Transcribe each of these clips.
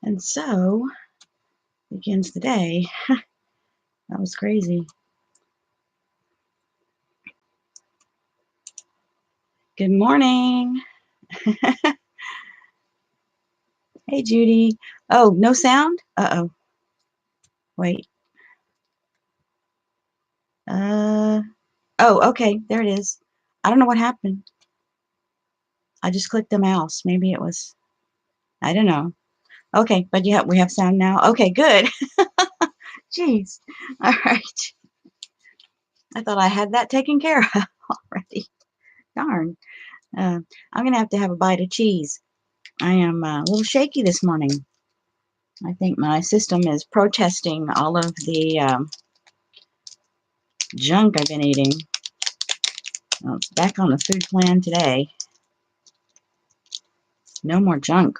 And so begins the day. That was crazy. Good morning. Hey, Judy. Oh, no sound? Uh-oh. Wait. Oh, okay. There it is. I don't know what happened. I just clicked the mouse. Maybe it was, I don't know. Okay, but yeah, we have sound now. Okay, good. Jeez. All right. I thought I had that taken care of already. Darn. I'm going to have a bite of cheese. I am a little shaky this morning. I think my system is protesting all of the junk I've been eating. Well, it's back on the food plan today. No more junk.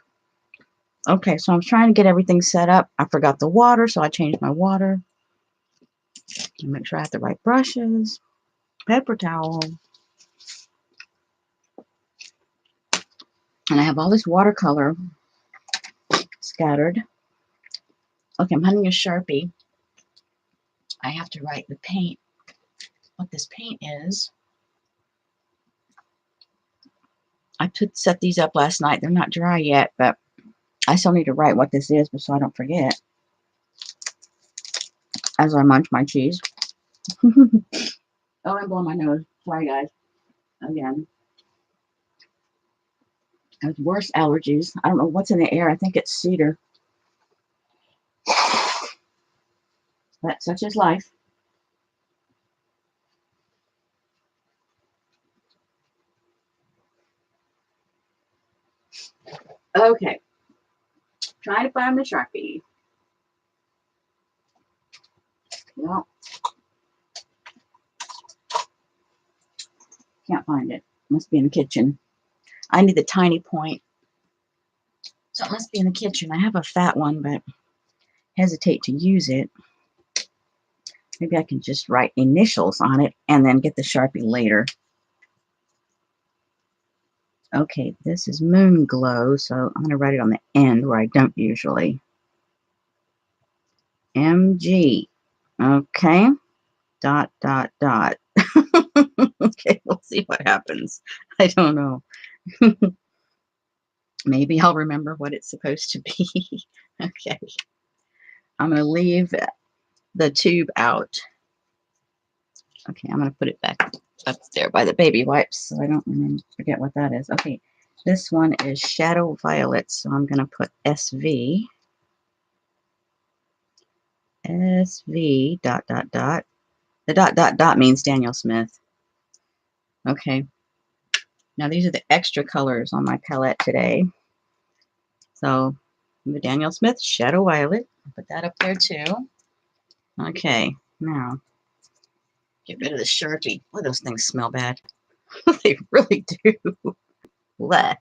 Okay, so I'm trying to get everything set up. I forgot the water, so I changed my water. Make sure I have the right brushes, paper towel. And I have all this watercolor scattered. Okay, I'm hunting a Sharpie. I have to write the paint, what this paint is. I set these up last night. They're not dry yet, but I still need to write what this is so I don't forget as I munch my cheese. Oh, I'm blowing my nose. Sorry, guys. Again. I have worse allergies. I don't know what's in the air. I think it's cedar. But such is life. Okay. Trying to find the Sharpie. Well, can't find it. Must be in the kitchen. I need the tiny point. So it must be in the kitchen. I have a fat one, but hesitate to use it. Maybe I can just write initials on it and then get the Sharpie later. Okay, this is Moon Glow, so I'm going to write it on the end where I don't usually. MG. Okay. ... Okay, we'll see what happens. I don't know. Maybe I'll remember what it's supposed to be. Okay. I'm going to leave the tube out. Okay, I'm going to put it back up there by the baby wipes so I don't forget what that is. Okay, this one is Shadow Violet, so I'm going to put SV. SV ... The ... means Daniel Smith. Okay. Now these are the extra colors on my palette today. So the Daniel Smith Shadow Violet. I'll put that up there too. Okay. Now get rid of the Sharpie. Boy, those things smell bad. They really do. Blech.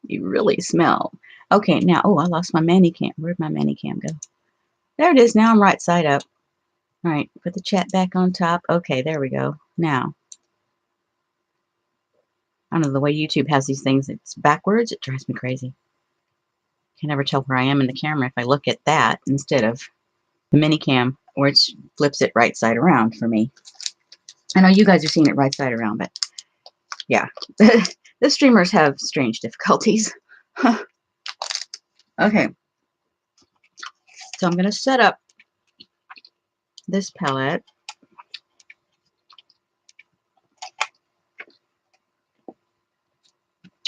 You really smell. Okay, now, oh, I lost my Manicam. Where'd my Manicam go? There it is. Now I'm right side up. All right, put the chat back on top. Okay, there we go. Now, I don't know, the way YouTube has these things, it's backwards. It drives me crazy. I can never tell where I am in the camera if I look at that instead of the Minicam, where it flips it right side around for me. I know you guys are seeing it right side around, but yeah. The streamers have strange difficulties. Okay. So I'm going to set up this palette.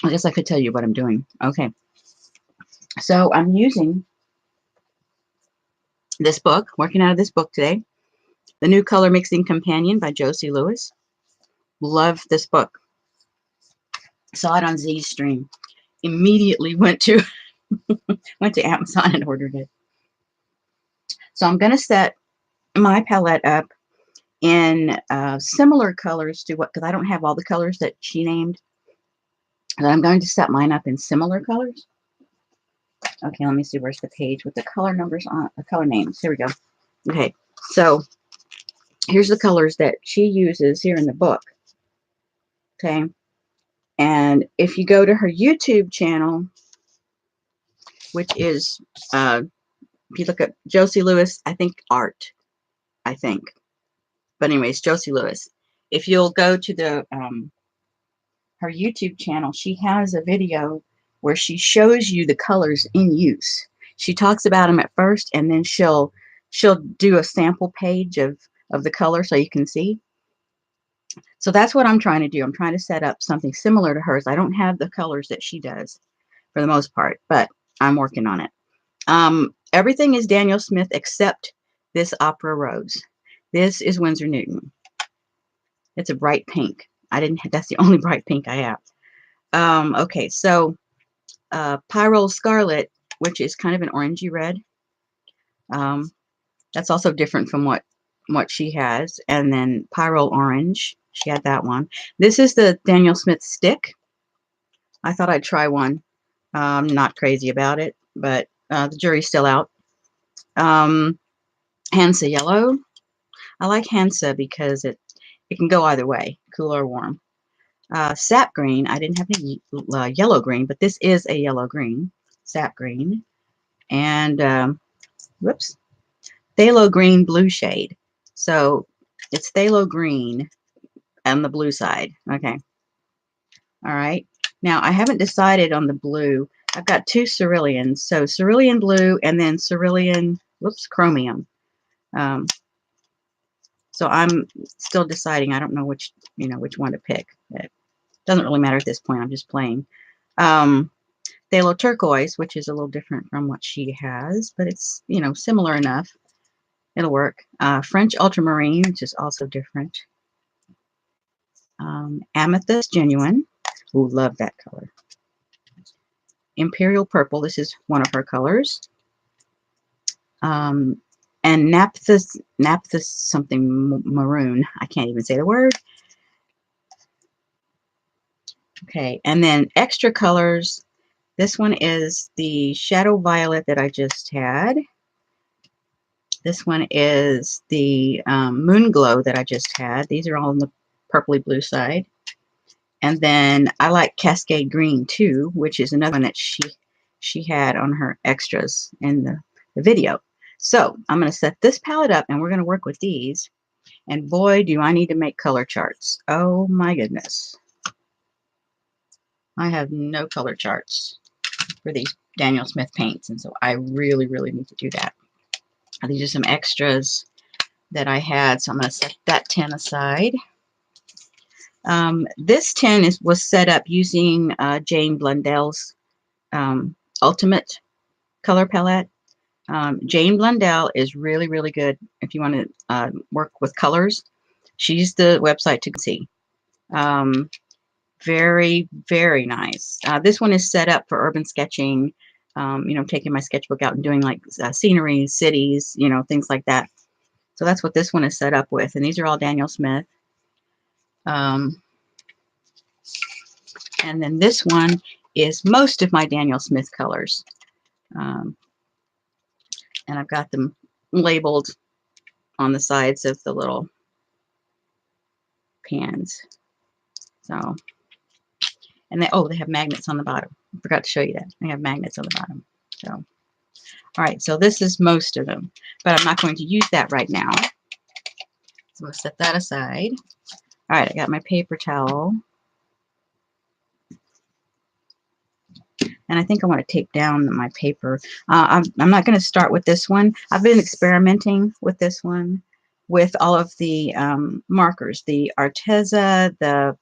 I guess I could tell you what I'm doing. Okay. So I'm using this book, working out of this book today, The New Color Mixing Companion by Josie Lewis. Love this book. Saw it on Z's stream. Immediately went to Amazon and ordered it. So I'm going to set my palette up in similar colors to what, because I don't have all the colors that she named. And I'm going to set mine up in similar colors. Okay, let me see, where's the page with the color numbers on, the color names. Here we go. Okay, so here's the colors that she uses here in the book. Okay, and if you go to her YouTube channel, which is, if you look at Josie Lewis, I think art, I think. But anyways, Josie Lewis. If you'll go to the her YouTube channel, she has a video where she shows you the colors in use. She talks about them at first, and then she'll do a sample page of the color so you can see. So that's what I'm trying to do. I'm trying to set up something similar to hers. I don't have the colors that she does for the most part, but I'm working on it. Everything is Daniel Smith except this Opera Rose. This is Winsor Newton. It's a bright pink. That's the only bright pink I have. Okay, so Pyro Scarlet, which is kind of an orangey red. That's also different from what she has. And then Pyro Orange, she had that one. This is the Daniel Smith stick. I thought I'd try one. I'm not crazy about it, but the jury's still out. Hansa Yellow. I like Hansa because it can go either way, cool or warm. Sap Green. I didn't have any yellow green, but this is a yellow green. Sap Green. And, whoops. Phthalo Green Blue shade. So it's Phthalo Green on the blue side. Okay. All right. Now, I haven't decided on the blue. I've got two ceruleans. So cerulean blue and then cerulean, whoops, chromium. So I'm still deciding. I don't know which one to pick. It doesn't really matter at this point. I'm just playing. Phthalo Turquoise, which is a little different from what she has, but it's, similar enough. It'll work. French Ultramarine, which is also different. Amethyst Genuine. Ooh, love that color. Imperial Purple. This is one of her colors. And Naphtha something maroon. I can't even say the word. Okay, and then extra colors. This one is the Shadow Violet that I just had. This one is the Moon Glow that I just had. These are all on the purpley blue side. And then I like Cascade Green too, which is another one that she had on her extras in the video. So I'm going to set this palette up and we're going to work with these. And boy, do I need to make color charts. Oh my goodness. I have no color charts for these Daniel Smith paints. And so I really, really need to do that. These are some extras that I had. So I'm going to set that tin aside. This tin was set up using Jane Blundell's Ultimate color palette. Jane Blundell is really, really good if you want to work with colors. She's the website to see. Very, very nice. This one is set up for urban sketching, taking my sketchbook out and doing like scenery, cities, things like that. So that's what this one is set up with. And these are all Daniel Smith. And then this one is most of my Daniel Smith colors. And I've got them labeled on the sides of the little pans. So, and they have magnets on the bottom. I forgot to show you that. They have magnets on the bottom. So, all right, so this is most of them, but I'm not going to use that right now. So I'm going to set that aside. All right, I got my paper towel. And I think I want to tape down my paper. I'm not going to start with this one. I've been experimenting with this one with all of the markers. The Arteza, the,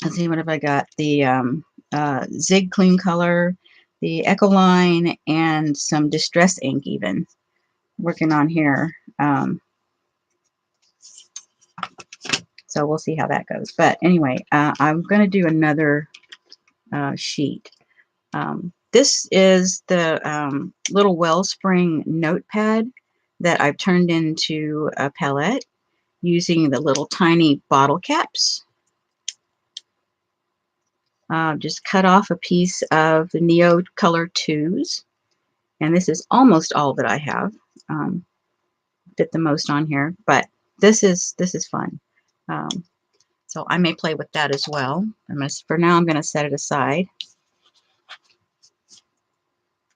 let's see, what have I got? The Zig Clean Color, the Ecoline, and some Distress ink even. Working on here. So we'll see how that goes. But anyway, I'm going to do another sheet. This is the little Wellspring notepad that I've turned into a palette using the little tiny bottle caps. Just cut off a piece of the Neo Color 2s. And this is almost all that I have. Fit the most on here, but this is fun. So I may play with that as well. For now, I'm going to set it aside.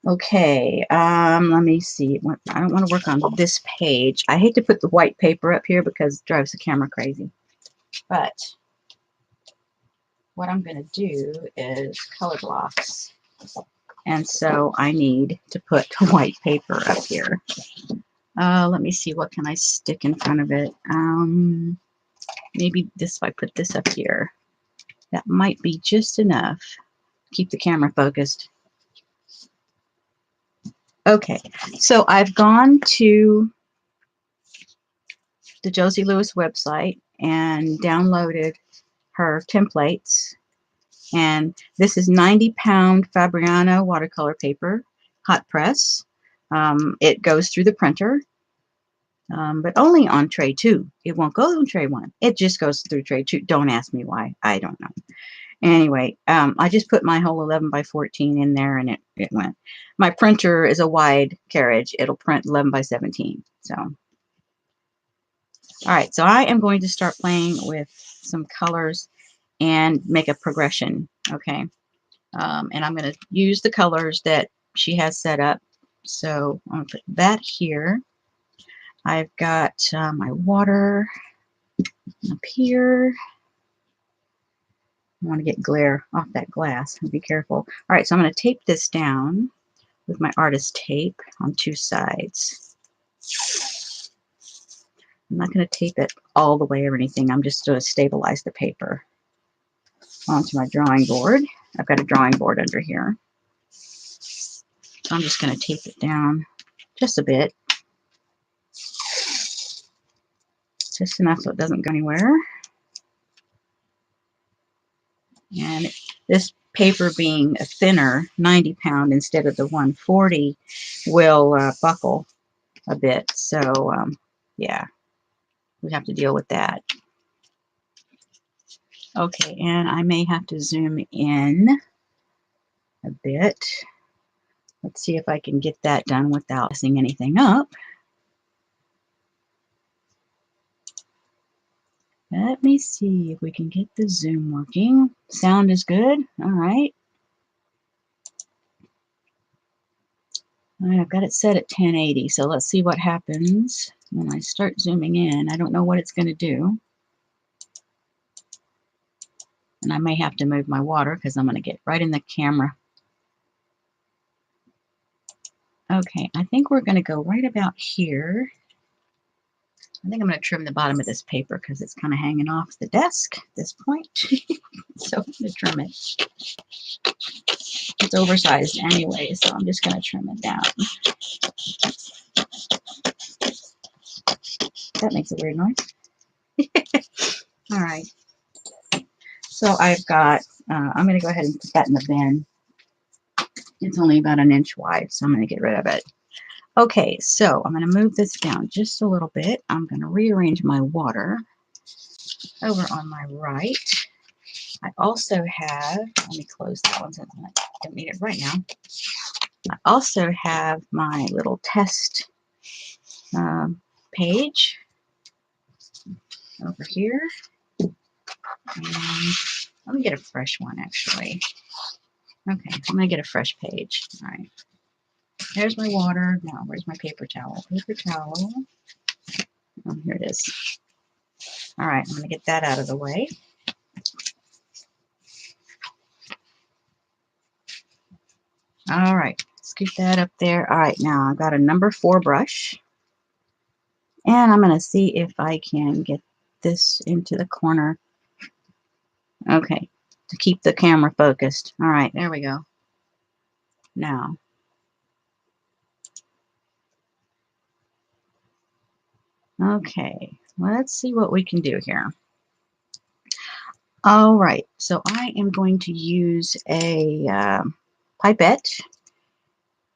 Okay, let me see. I don't want to work on this page. I hate to put the white paper up here because it drives the camera crazy. But what I'm going to do is color blocks. And so I need to put white paper up here. Let me see, what can I stick in front of it? Maybe this, if I put this up here. That might be just enough. Keep the camera focused. Okay, so I've gone to the Josie Lewis website and downloaded her templates. And this is 90-pound Fabriano watercolor paper, hot press. It goes through the printer, but only on tray 2. It won't go on tray 1. It just goes through tray 2. Don't ask me why. I don't know. Anyway, I just put my whole 11 by 14 in there and it went. My printer is a wide carriage. It'll print 11 by 17. So, all right. So I am going to start playing with some colors and make a progression. Okay. And I'm going to use the colors that she has set up. So I'm going to put that here. I've got my water up here. I want to get glare off that glass. Be careful. All right, so I'm going to tape this down with my artist tape on 2 sides. I'm not going to tape it all the way or anything. I'm just going to stabilize the paper onto my drawing board. I've got a drawing board under here. So I'm just going to tape it down just a bit. Just enough so it doesn't go anywhere. And this paper being a thinner 90-pound instead of the 140 will buckle a bit. So yeah, we have to deal with that. Okay, and I may have to zoom in a bit. Let's see if I can get that done without messing anything up. Let me see if we can get the zoom working. Sound is good. All right. All right, I've got it set at 1080, so let's see what happens when I start zooming in. I don't know what it's going to do. And I may have to move my water because I'm going to get right in the camera. Okay, I think we're going to go right about here. I think I'm going to trim the bottom of this paper because it's kind of hanging off the desk at this point. So I'm going to trim it. It's oversized anyway, so I'm just going to trim it down. That makes a weird noise. All right. So I've got, I'm going to go ahead and put that in the bin. It's only about 1 inch wide, so I'm going to get rid of it. Okay, so I'm going to move this down just a little bit. I'm going to rearrange my water over on my right. I also have, let me close that one since I don't need it right now. I also have my little test page over here. And let me get a fresh one, actually. Okay, I'm going to get a fresh page. All right. There's my water. Now, where's my paper towel? Paper towel. Oh, here it is. All right, I'm going to get that out of the way. All right, scoop that up there. All right, now I've got a number 4 brush. And I'm going to see if I can get this into the corner. Okay, to keep the camera focused. All right, there we go. Now, okay, let's see what we can do here. All right, so I am going to use a pipette,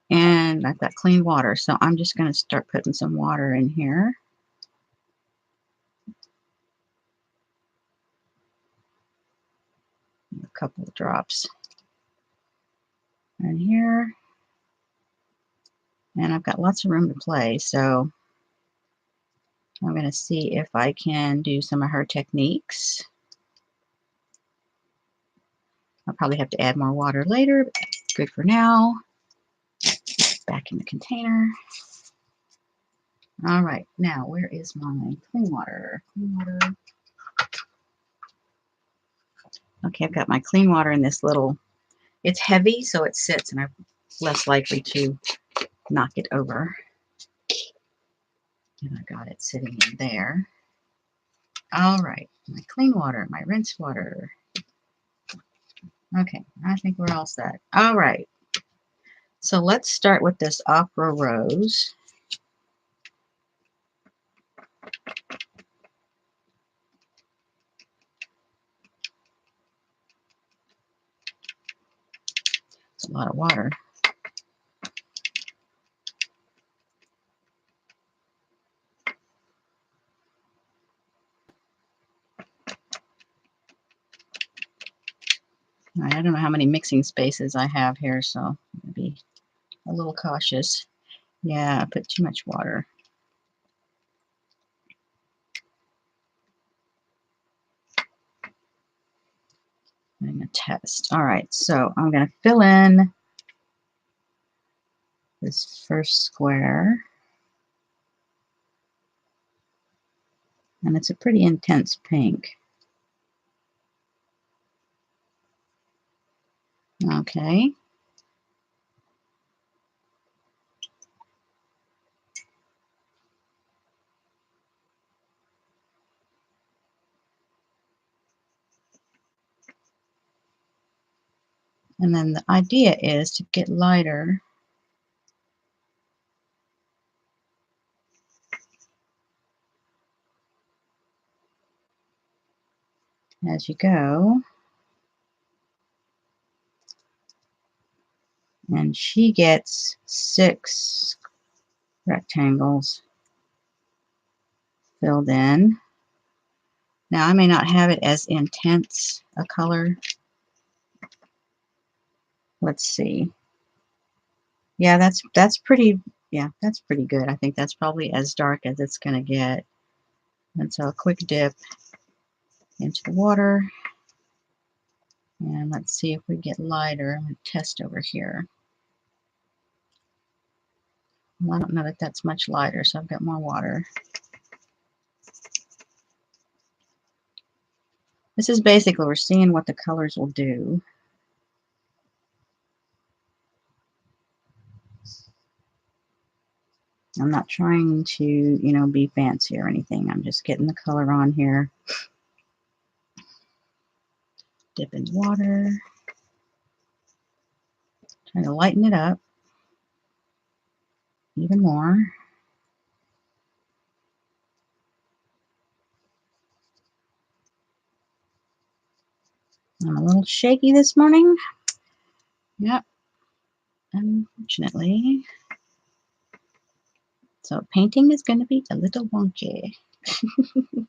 and I've got clean water, so I'm just going to start putting some water in here. A couple of drops in here, and I've got lots of room to play, so I'm going to see if I can do some of her techniques. I'll probably have to add more water later, but that's good for now. back in the container. All right, now where is my clean water? Clean water. Okay, I've got my clean water in this little, it's heavy, so it sits and I'm less likely to knock it over. And I got it sitting in there. All right, my clean water, my rinse water. Okay, I think we're all set. All right, so let's start with this Opera Rose. It's a lot of water. All right, I don't know how many mixing spaces I have here, so I'm going to be a little cautious. Yeah, I put too much water. I'm going to test. All right, so I'm going to fill in this first square. And it's a pretty intense pink. Okay. And then the idea is to get lighter as you go. And she gets 6 rectangles filled in. Now I may not have it as intense a color. Let's see. Yeah, that's pretty, yeah, that's pretty good. I think that's probably as dark as it's going to get. And so a quick dip into the water. And let's see if we get lighter. I'm going to test over here. Well, I don't know that that's much lighter, so I've got more water. This is basically, we're seeing what the colors will do. I'm not trying to, you know, be fancy or anything. I'm just getting the color on here. Dip in water. Trying to lighten it up even more. I'm a little shaky this morning. Yep, unfortunately. So painting is going to be a little wonky. All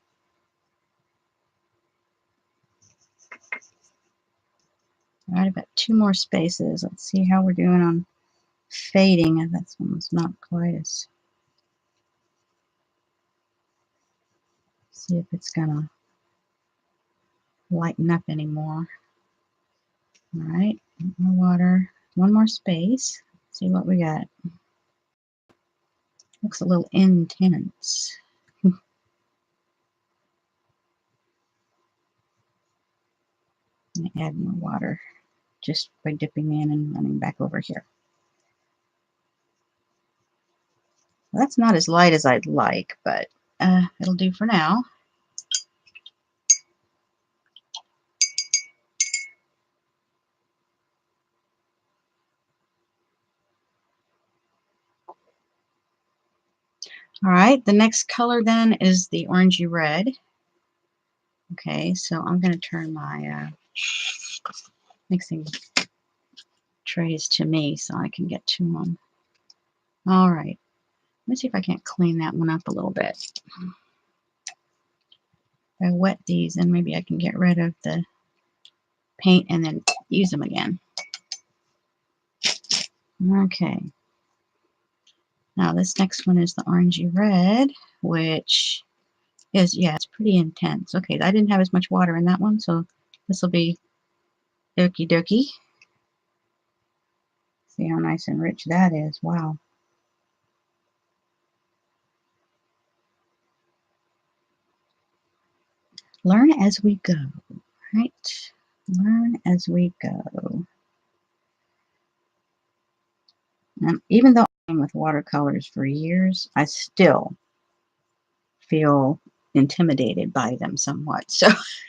right, I've got 2 more spaces. Let's see how we're doing on fading. And that's almost not quite as. See if it's going to lighten up anymore. All right, more water, 1 more space. Let's see what we got. Looks a little intense. I'm going to add more water just by dipping in and running back over here. Well, that's not as light as I'd like, but it'll do for now. All right, the next color then is the orangey red. Okay, so I'm going to turn my mixing trays to me so I can get to them. All right, let me see if I can't clean that one up a little bit. If I wet these, then maybe I can get rid of the paint and then use them again. Okay. Now this next one is the orangey red, which is, yeah, it's pretty intense. Okay, I didn't have as much water in that one, so this will be okie dokie. See how nice and rich that is. Wow. Learn as we go, right? Learn as we go. And even though I'm with watercolors for years, I still feel intimidated by them somewhat. So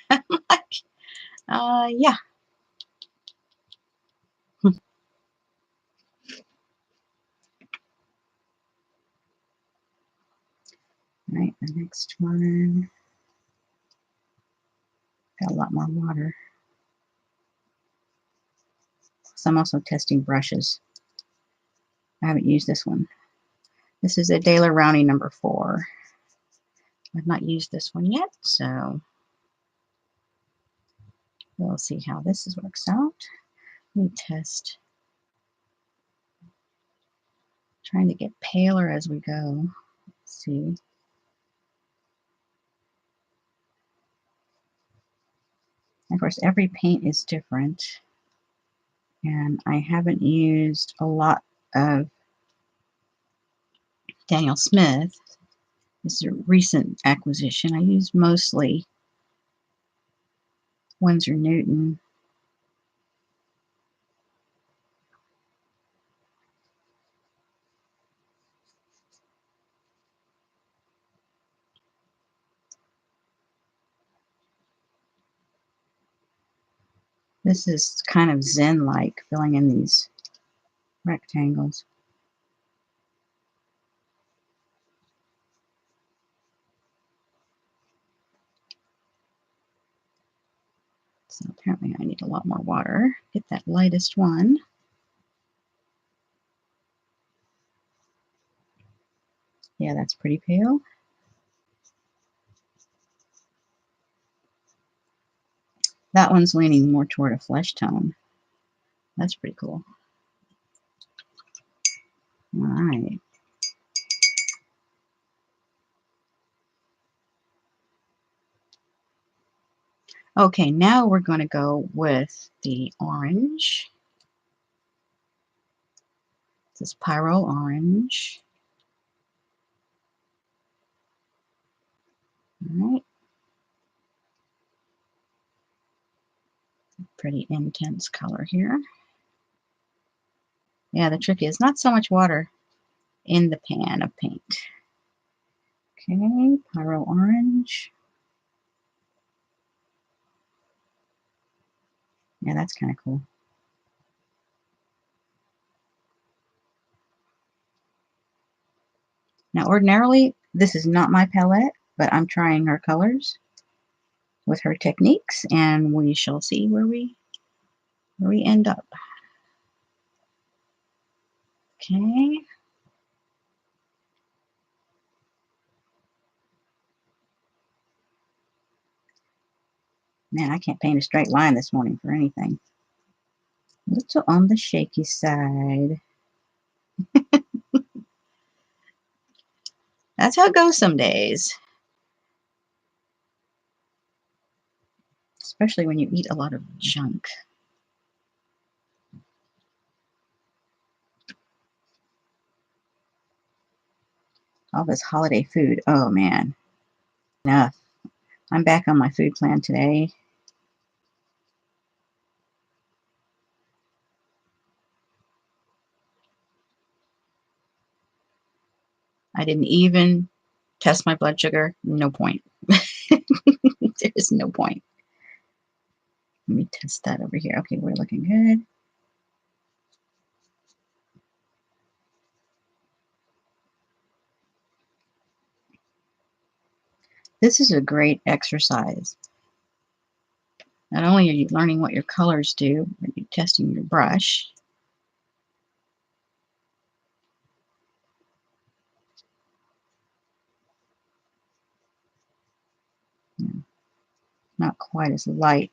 I'm like, yeah. Right, the next one. Got a lot more water. So I'm also testing brushes. I haven't used this one. This is a Daler Rowney number 4. I've not used this one yet, so we'll see how this works out. Let me test. Trying to get paler as we go. Let's see. Of course, every paint is different. And I haven't used a lot of Daniel Smith. This is a recent acquisition. I use mostly Winsor Newton. This is kind of zen-like, filling in these rectangles. So apparently I need a lot more water. Get that lightest one. Yeah, that's pretty pale. That one's leaning more toward a flesh tone. That's pretty cool. All right. Okay, now we're going to go with the orange. This is Pyro Orange. All right. Pretty intense color here. Yeah, the trick is not so much water in the pan of paint. Okay, Pyro Orange. Yeah, that's kind of cool. Now, ordinarily, this is not my palette, but I'm trying her colors with her techniques, and we shall see where we end up. Okay. Man, I can't paint a straight line this morning for anything. A little on the shaky side. That's how it goes some days. Especially when you eat a lot of junk. All this holiday food. Oh, man. Enough. I'm back on my food plan today. I didn't even test my blood sugar. No point. There is no point. Let me test that over here. Okay, we're looking good. This is a great exercise. Not only are you learning what your colors do, but you're testing your brush. Not quite as light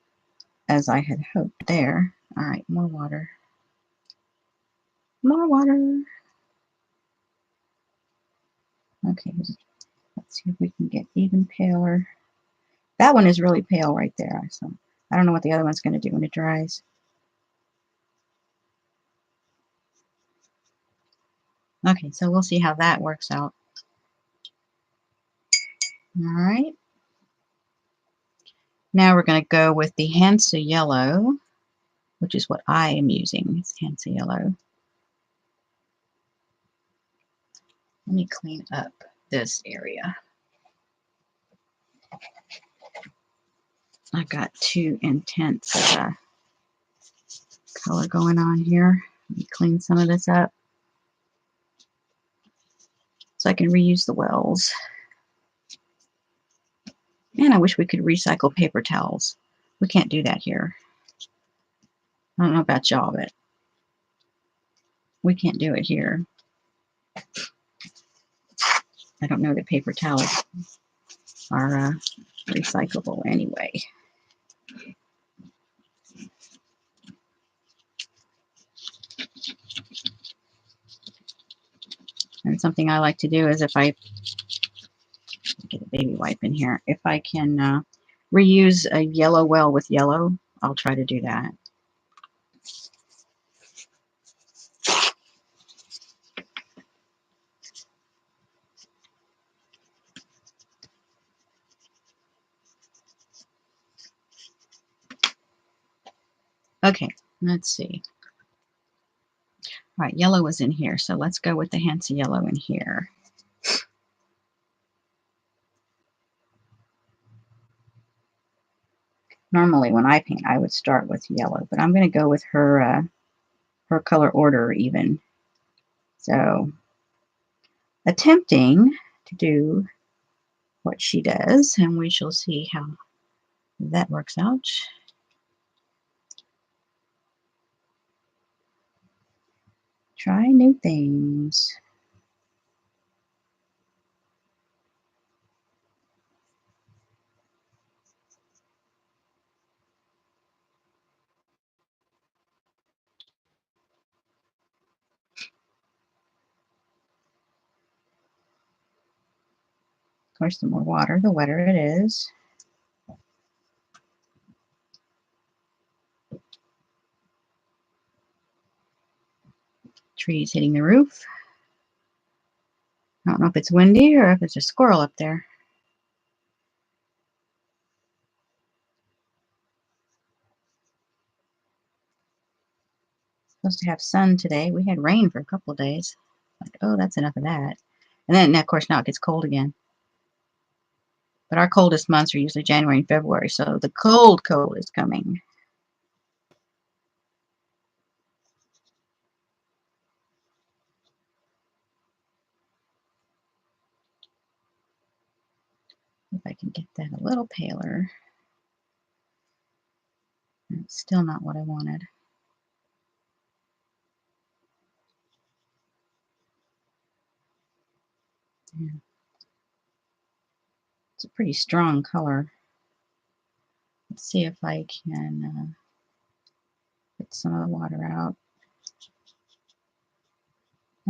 as I had hoped there. All right, more water. More water. Okay, let's see if we can get even paler. That one is really pale right there. So I don't know what the other one's going to do when it dries. Okay, so we'll see how that works out. All right. Now we're going to go with the Hansa Yellow, which is what I am using. It's Hansa Yellow. Let me clean up this area. I got too intense color going on here. Let me clean some of this up so I can reuse the wells. And I wish we could recycle paper towels. We can't do that here. I don't know about y'all, but we can't do it here. I don't know that paper towels are recyclable anyway. And something I like to do is if I get a baby wipe in here, if I can reuse a yellow well with yellow, I'll try to do that. Okay, let's see. All right, yellow was in here, so let's go with the Hansa Yellow in here. Normally when I paint, I would start with yellow, but I'm going to go with her color order even. So attempting to do what she does, and we shall see how that works out. Try new things. Of course, the more water, the wetter it is. Trees hitting the roof. I don't know if it's windy or if it's a squirrel up there. Supposed to have sun today. We had rain for a couple of days. Like, oh, that's enough of that. And then, of course, now it gets cold again. But our coldest months are usually January and February, so the cold is coming. If I can get that a little paler. It's still not what I wanted. Yeah. It's a pretty strong color. Let's see if I can get some of the water out.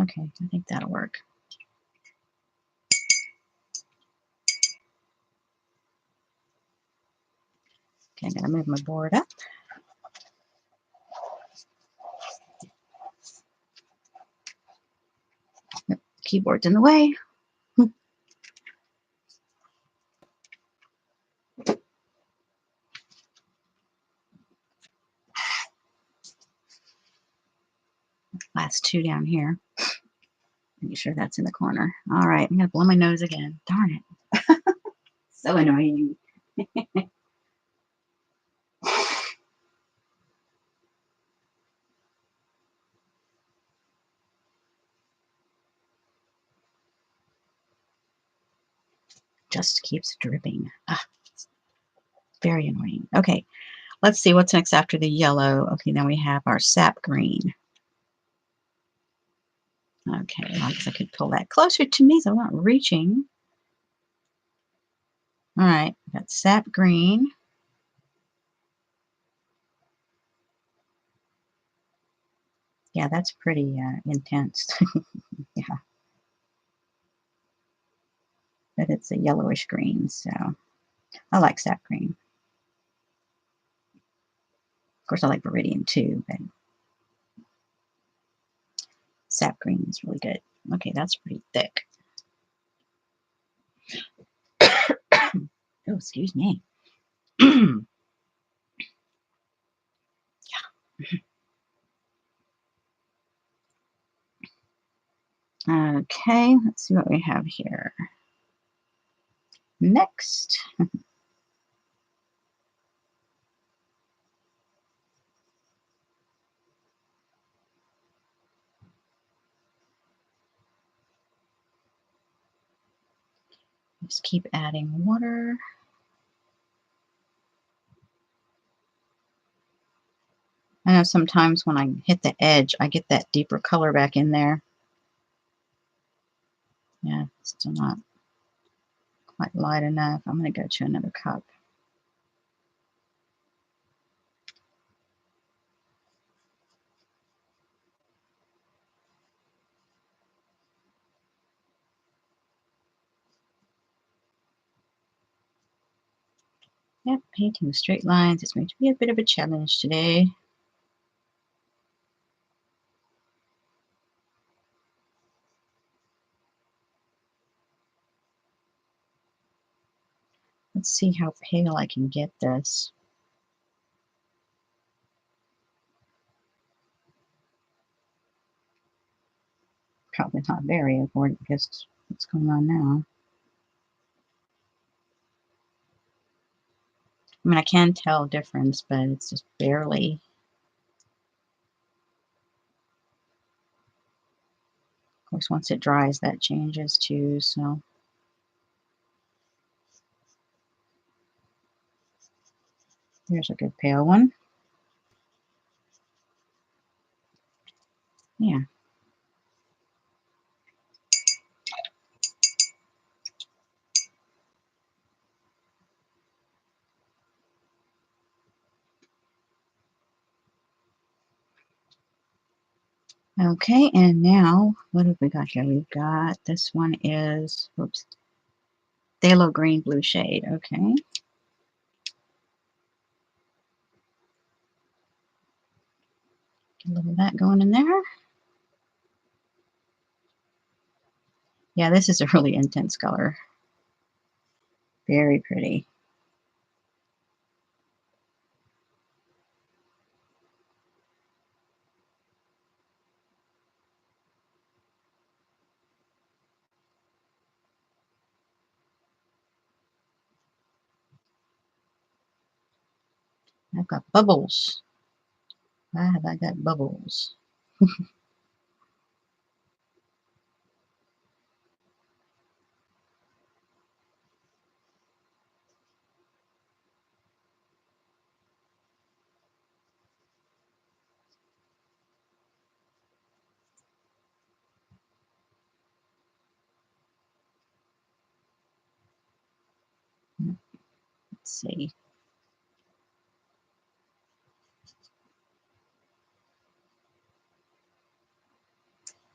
Okay, I think that'll work. Okay, I'm going to move my board up. Yep, keyboard's in the way. Last two down here. Make sure that's in the corner. All right, I'm going to blow my nose again. Darn it. So annoying. Just keeps dripping. Ah, very annoying. Okay, let's see what's next after the yellow. Okay, then we have our Sap Green. Okay, I guess I could pull that closer to me so I'm not reaching. All right, got Sap Green. Yeah, that's pretty intense. Yeah, but it's a yellowish green, so I like Sap Green. Of course, I like Viridian too, but Sap Green is really good. Okay, that's pretty thick. Oh, excuse me. Okay, let's see what we have here. Next. Just keep adding water. I know sometimes when I hit the edge, I get that deeper color back in there. Yeah, still not quite light enough. I'm going to go to another cup. Yep, painting with straight lines is going to be a bit of a challenge today. Let's see how pale I can get this. Probably not very, according to what's going on now. I mean, I can tell a difference, but it's just barely. Of course, once it dries, that changes too, so. There's a good pale one. Yeah. Okay, and now, what have we got here? We've got, this one is, oops, phthalo green blue shade. Okay. Get a little of that going in there. Yeah, this is a really intense color. Very pretty. I've got bubbles. Why have I got bubbles? Let's see.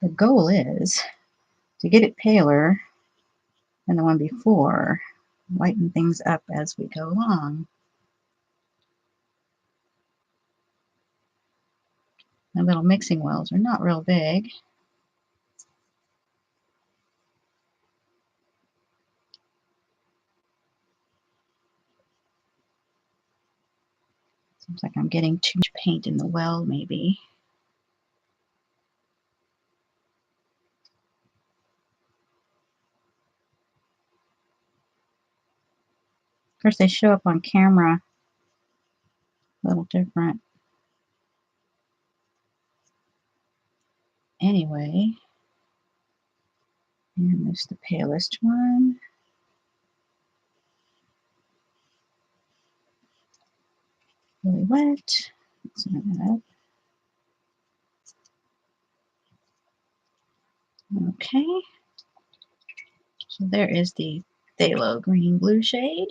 The goal is to get it paler than the one before, lighten things up as we go along. The little mixing wells are not real big. Seems like I'm getting too much paint in the well, maybe. Of course, they show up on camera a little different. Anyway, and there's the palest one. Really wet. Let's turn that up. Okay. So there is the phthalo green blue shade.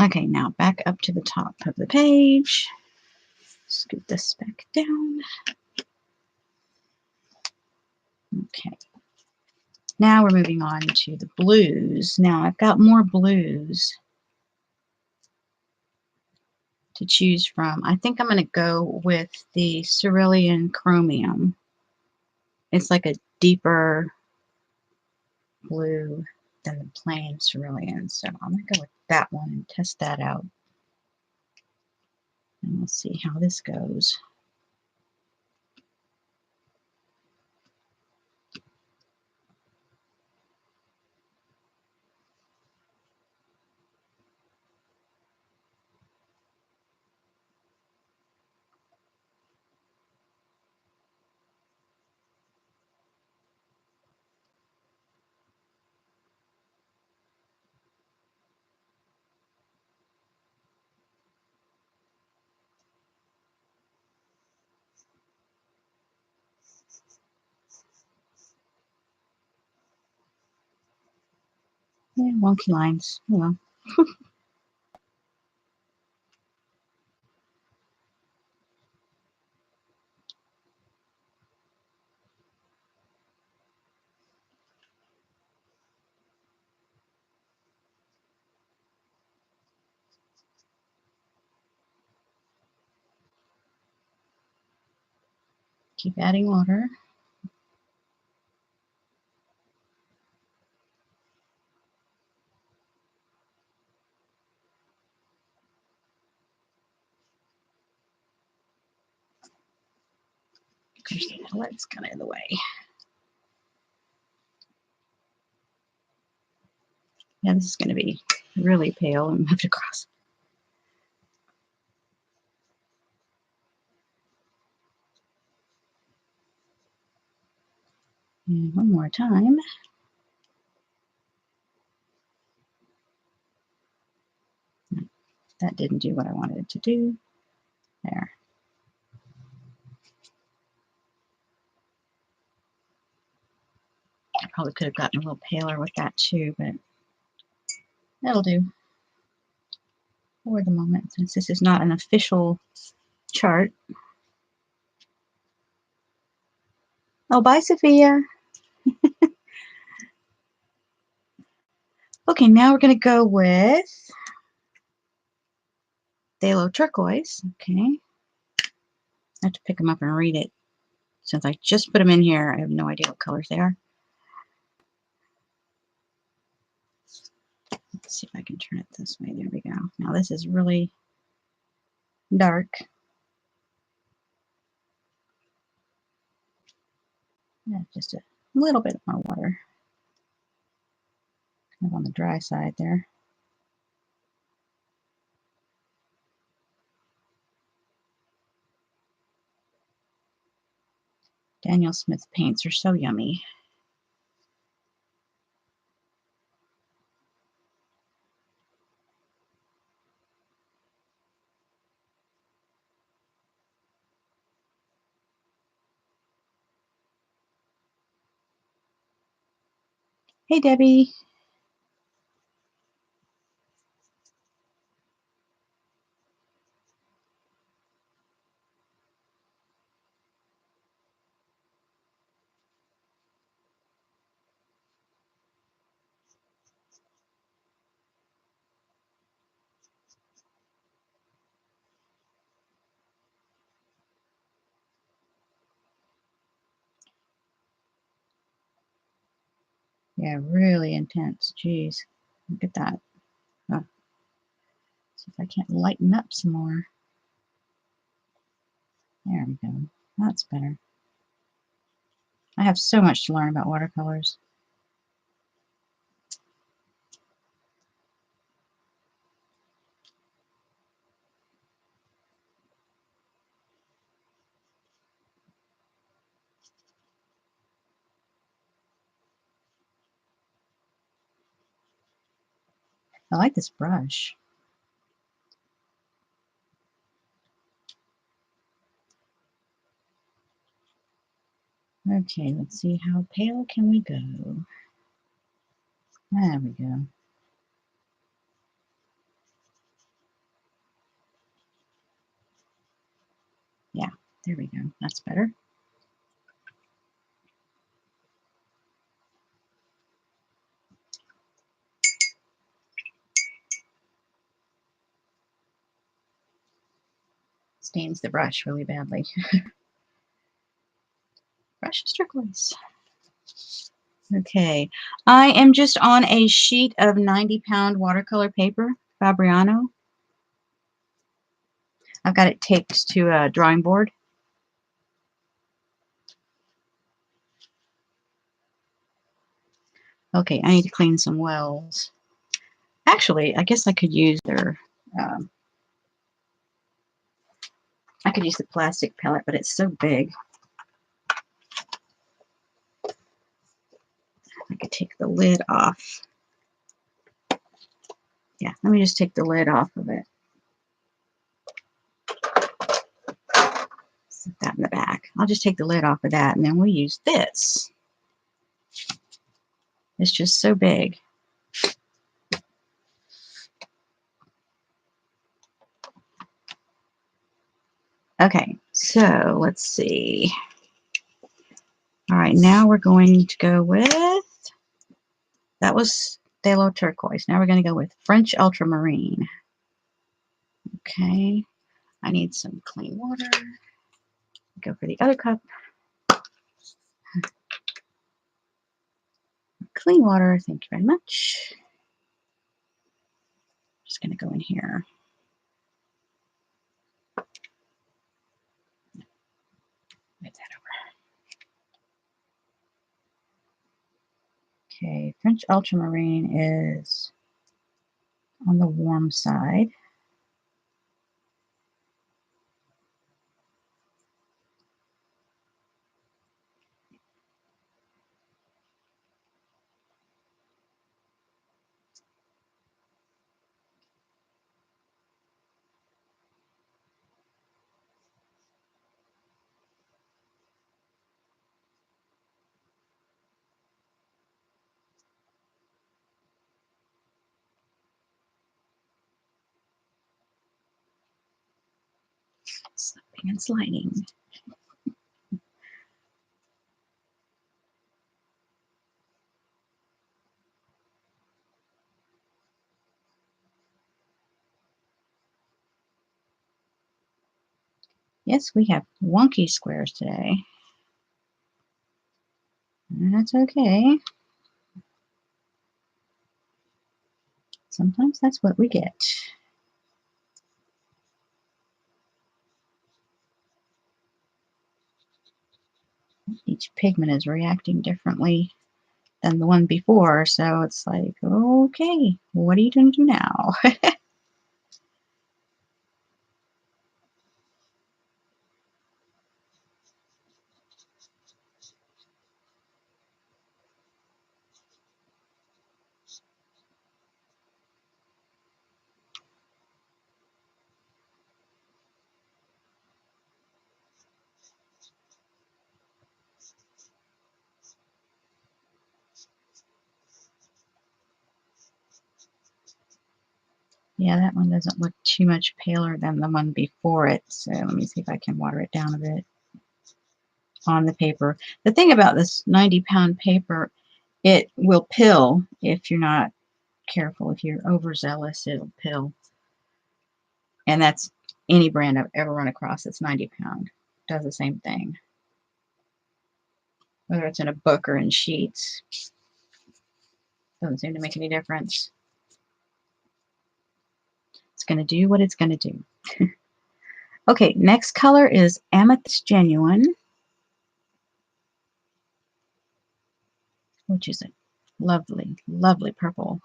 Okay, now back up to the top of the page. Scoot this back down. Okay. Now we're moving on to the blues. Now I've got more blues to choose from. I think I'm going to go with the Cerulean Chromium. It's like a deeper blue than the plain cerulean, so I'm going to go with that one and test that out. And we'll see how this goes. Yeah, wonky lines. Oh well. Keep adding water. Push the palettes kind of in the way. Yeah, this is going to be really pale and moved across. And one more time. That didn't do what I wanted it to do. There. I probably could have gotten a little paler with that too, but that'll do for the moment, since this is not an official chart. Oh, bye, Sophia. Okay, now we're going to go with Phthalo Turquoise. Okay. I have to pick them up and read it. Since I just put them in here, I have no idea what colors they are. Let's see if I can turn it this way. There we go. Now this is really dark. Yeah, just a little bit more water. Kind of on the dry side there. Daniel Smith paints are so yummy. Hey, Debbie. Yeah, really intense. Jeez. Look at that. Oh, see if I can't lighten up some more. There we go. That's better. I have so much to learn about watercolors. I like this brush. Okay, let's see, how pale can we go? There we go. Yeah, there we go. That's better. Stains the brush really badly. Brush is turquoise. Okay, I am just on a sheet of 90-pound watercolor paper, Fabriano. I've got it taped to a drawing board. Okay, I need to clean some wells. Actually, I guess I could use their, I could use the plastic pellet, but it's so big. I could take the lid off. Yeah, let me just take the lid off of it. Set that in the back. I'll just take the lid off of that, and then we'll use this. It's just so big. Okay, so let's see. All right, now we're going to go with, that was Phthalo Turquoise. Now we're going to go with French Ultramarine. Okay, I need some clean water. Go for the other cup. Clean water, thank you very much. Just going to go in here. Move that over. Okay, French Ultramarine is on the warm side. Slipping and sliding. Yes, we have wonky squares today. And that's okay. Sometimes that's what we get. Each pigment is reacting differently than the one before, so it's like, okay, what are you going to do now? Yeah, that one doesn't look too much paler than the one before it, so let me see if I can water it down a bit on the paper. The thing about this 90-pound paper, it will pill if you're not careful. If you're overzealous, it'll pill. And that's any brand I've ever run across that's 90-pound. Does the same thing. Whether it's in a book or in sheets. Doesn't seem to make any difference. It's going to do what it's going to do. Okay, next color is Amethyst Genuine, which is a lovely, lovely purple.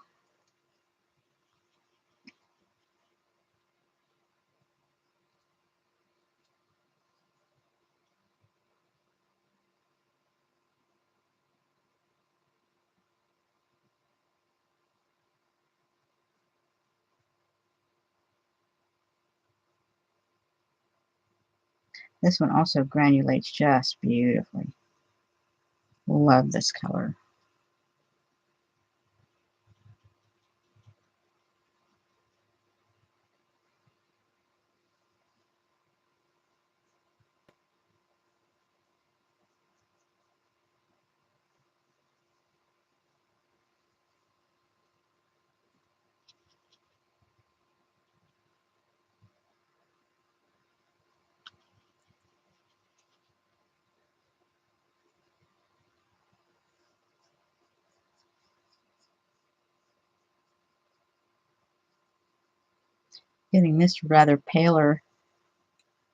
This one also granulates just beautifully. Love this color. Getting this rather paler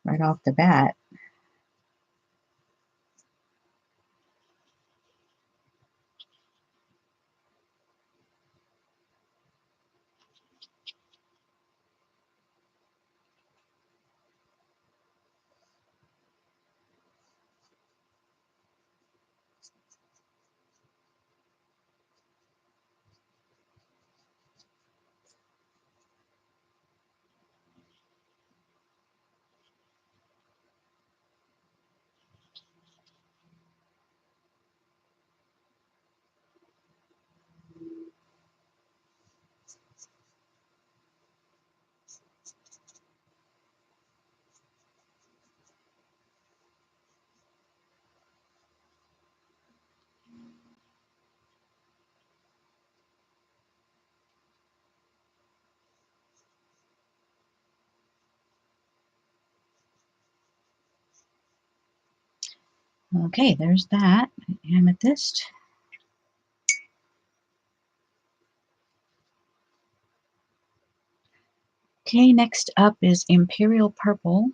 right off the bat. Okay, there's that amethyst. Okay, next up is Imperial Purple.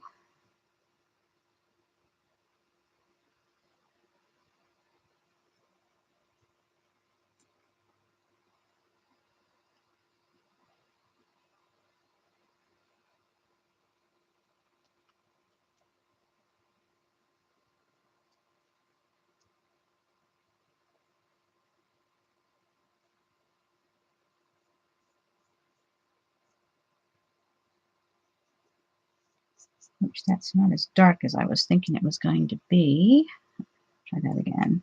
Oops, that's not as dark as I was thinking it was going to be. Try that again.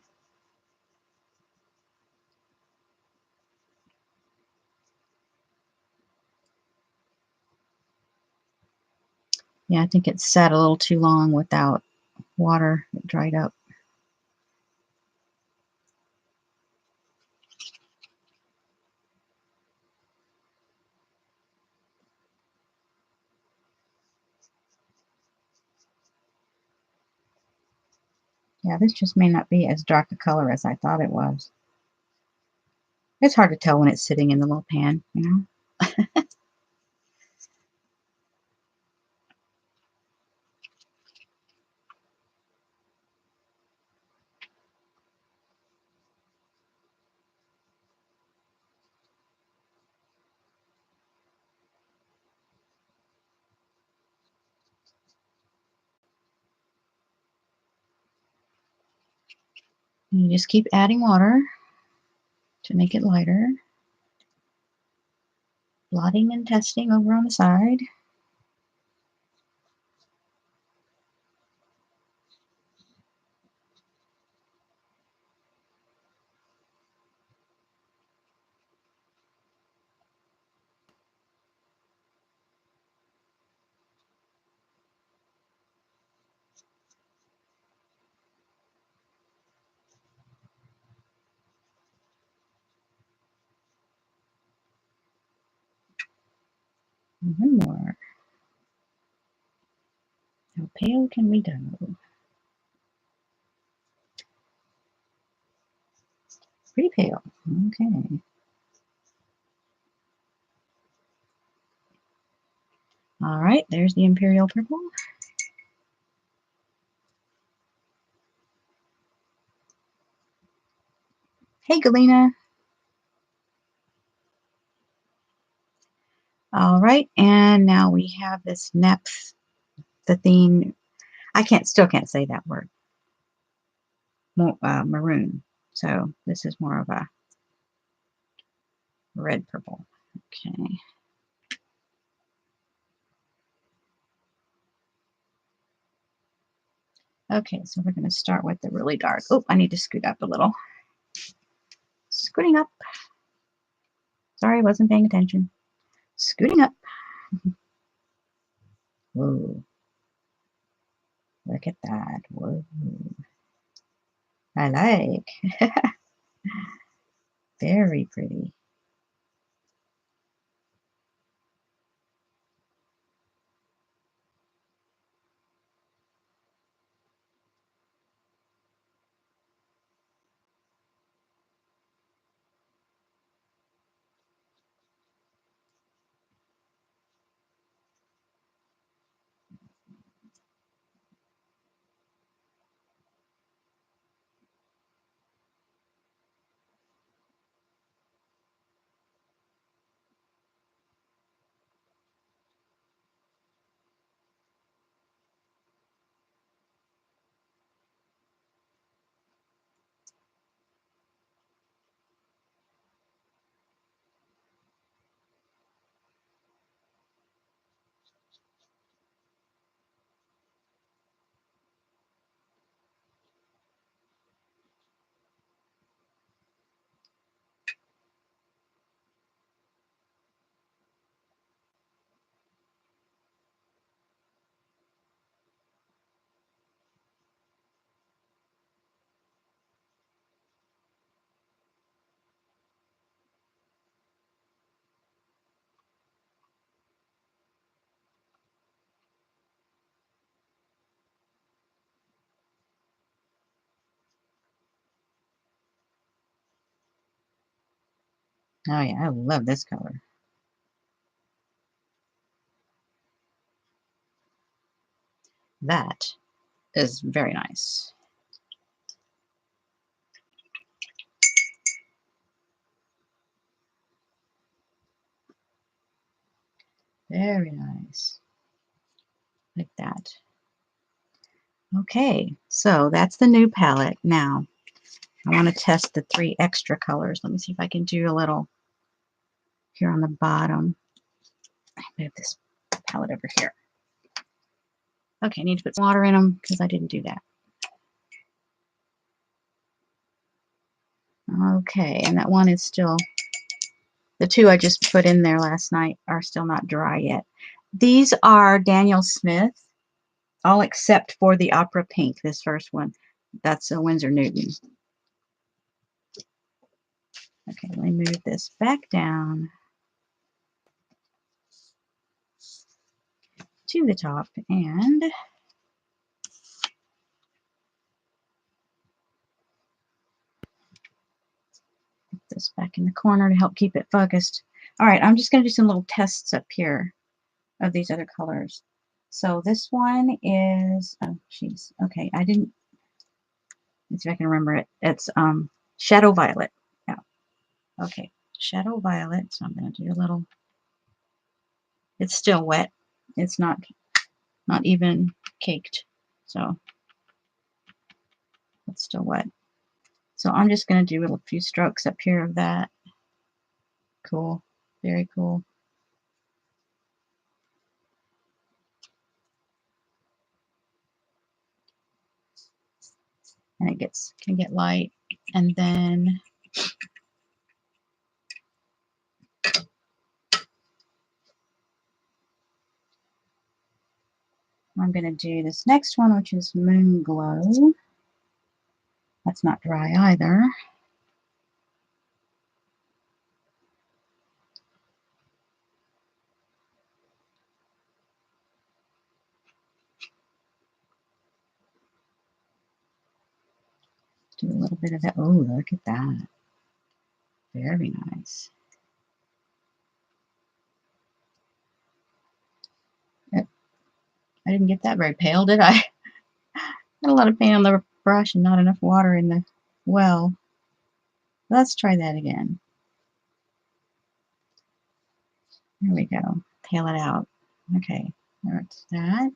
Yeah, I think it sat a little too long without water. It dried up. Yeah, this just may not be as dark a color as I thought it was. It's hard to tell when it's sitting in the little pan, you know? You just keep adding water to make it lighter. Blotting and testing over on the side. And one more. How pale can we go? Pretty pale. Okay. All right, there's the Imperial Purple. Hey, Galena. All right, and now we have this naphthalene. Still can't say that word. Maroon. So this is more of a red purple. Okay. Okay, so we're going to start with the really dark. Oh, I need to scoot up a little. Scooting up. Sorry, I wasn't paying attention. Scooting up. Whoa. Look at that. Whoa. I like. Very pretty. Oh yeah, I love this color. That is very nice. Very nice. Like that. Okay, so that's the new palette. Now, I want to test the 3 extra colors. Let me see if I can do a little here on the bottom. I move this palette over here. Okay, I need to put some water in them because I didn't do that. Okay, and that one is still, the 2 I just put in there last night are still not dry yet. These are Daniel Smith, all except for the Opera Pink, this first one. That's a Winsor Newton. Okay, let me move this back down to the top and put this back in the corner to help keep it focused. All right, I'm just going to do some little tests up here of these other colors. So this one is, oh, jeez. Okay, I didn't, let's see if I can remember it. It's Shadow Violet. Yeah. Okay, Shadow Violet. So I'm going to do a little, it's still wet. It's not even caked. So it's still wet. So I'm just going to do a few strokes up here of that. Cool. Very cool. And it can get light. And then I'm going to do this next one, which is Moon Glow. That's not dry either. Do a little bit of that. Oh, look at that. Very nice. Yep. I didn't get that very pale, did I? Got a lot of paint on the brush and not enough water in the well. Let's try that again. There we go. Pale it out. Okay, that's that.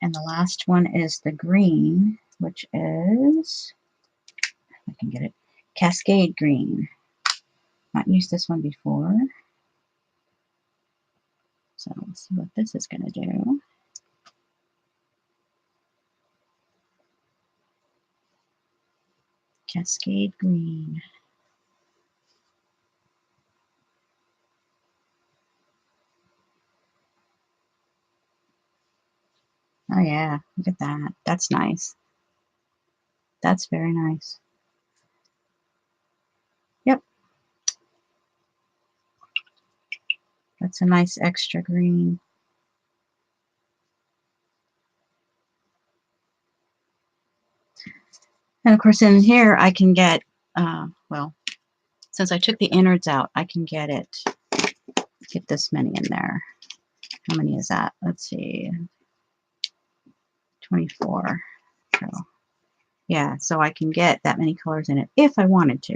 And the last one is the green, which is, if I can get it, Cascade Green. Not used this one before. So let's see what this is going to do. Cascade Green. Oh yeah, look at that. That's nice. That's very nice. Yep. That's a nice extra green. And of course in here I can get, well, since I took the innards out, I can get this many in there. How many is that? Let's see. 24. So yeah, so I can get that many colors in it if I wanted to.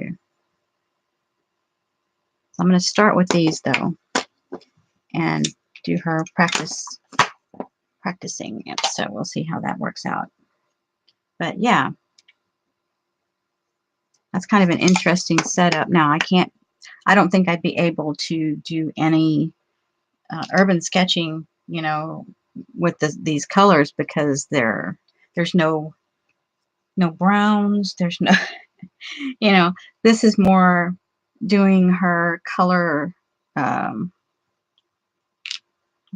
So I'm going to start with these though and do her practicing it. So we'll see how that works out. But yeah, that's kind of an interesting setup. Now I don't think I'd be able to do any urban sketching, you know, with these colors because there's no browns, there's no, you know, this is more doing her color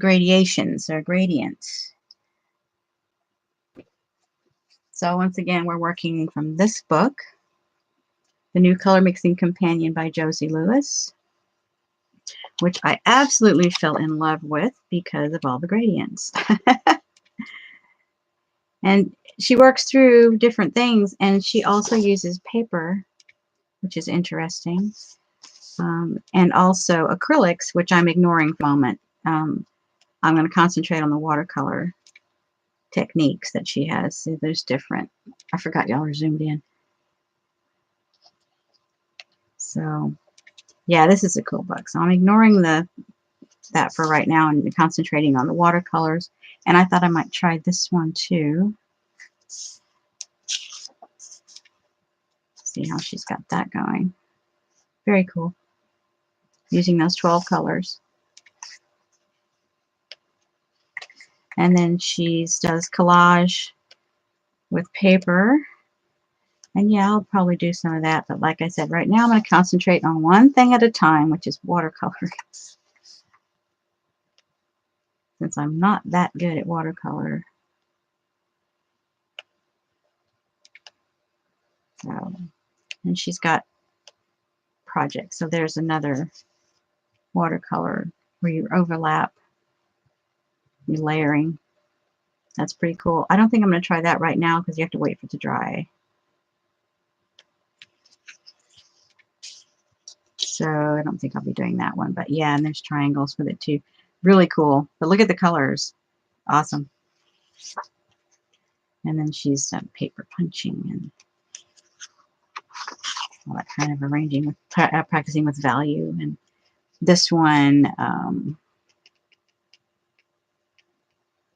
gradations or gradients. So once again, we're working from this book, The New Color Mixing Companion by Josie Lewis, which I absolutely fell in love with because of all the gradients. And she works through different things, and she also uses paper, which is interesting, and also acrylics, which I'm ignoring for the moment. I'm going to concentrate on the watercolor techniques that she has. See, there's different. I forgot y'all are zoomed in. So, yeah, this is a cool book. So I'm ignoring that for right now and concentrating on the watercolors. And I thought I might try this one too. See how she's got that going. Very cool. Using those 12 colors. And then she does collage with paper. And yeah, I'll probably do some of that. But like I said, right now I'm going to concentrate on one thing at a time, which is watercolor. Since I'm not that good at watercolor. So, and she's got projects. So there's another watercolor where you overlap, you layering. That's pretty cool. I don't think I'm going to try that right now because you have to wait for it to dry. So I don't think I'll be doing that one. But yeah, and there's triangles with it too. Really cool. But look at the colors. Awesome. And then she's paper punching and all that kind of arranging, with practicing with value. And this one,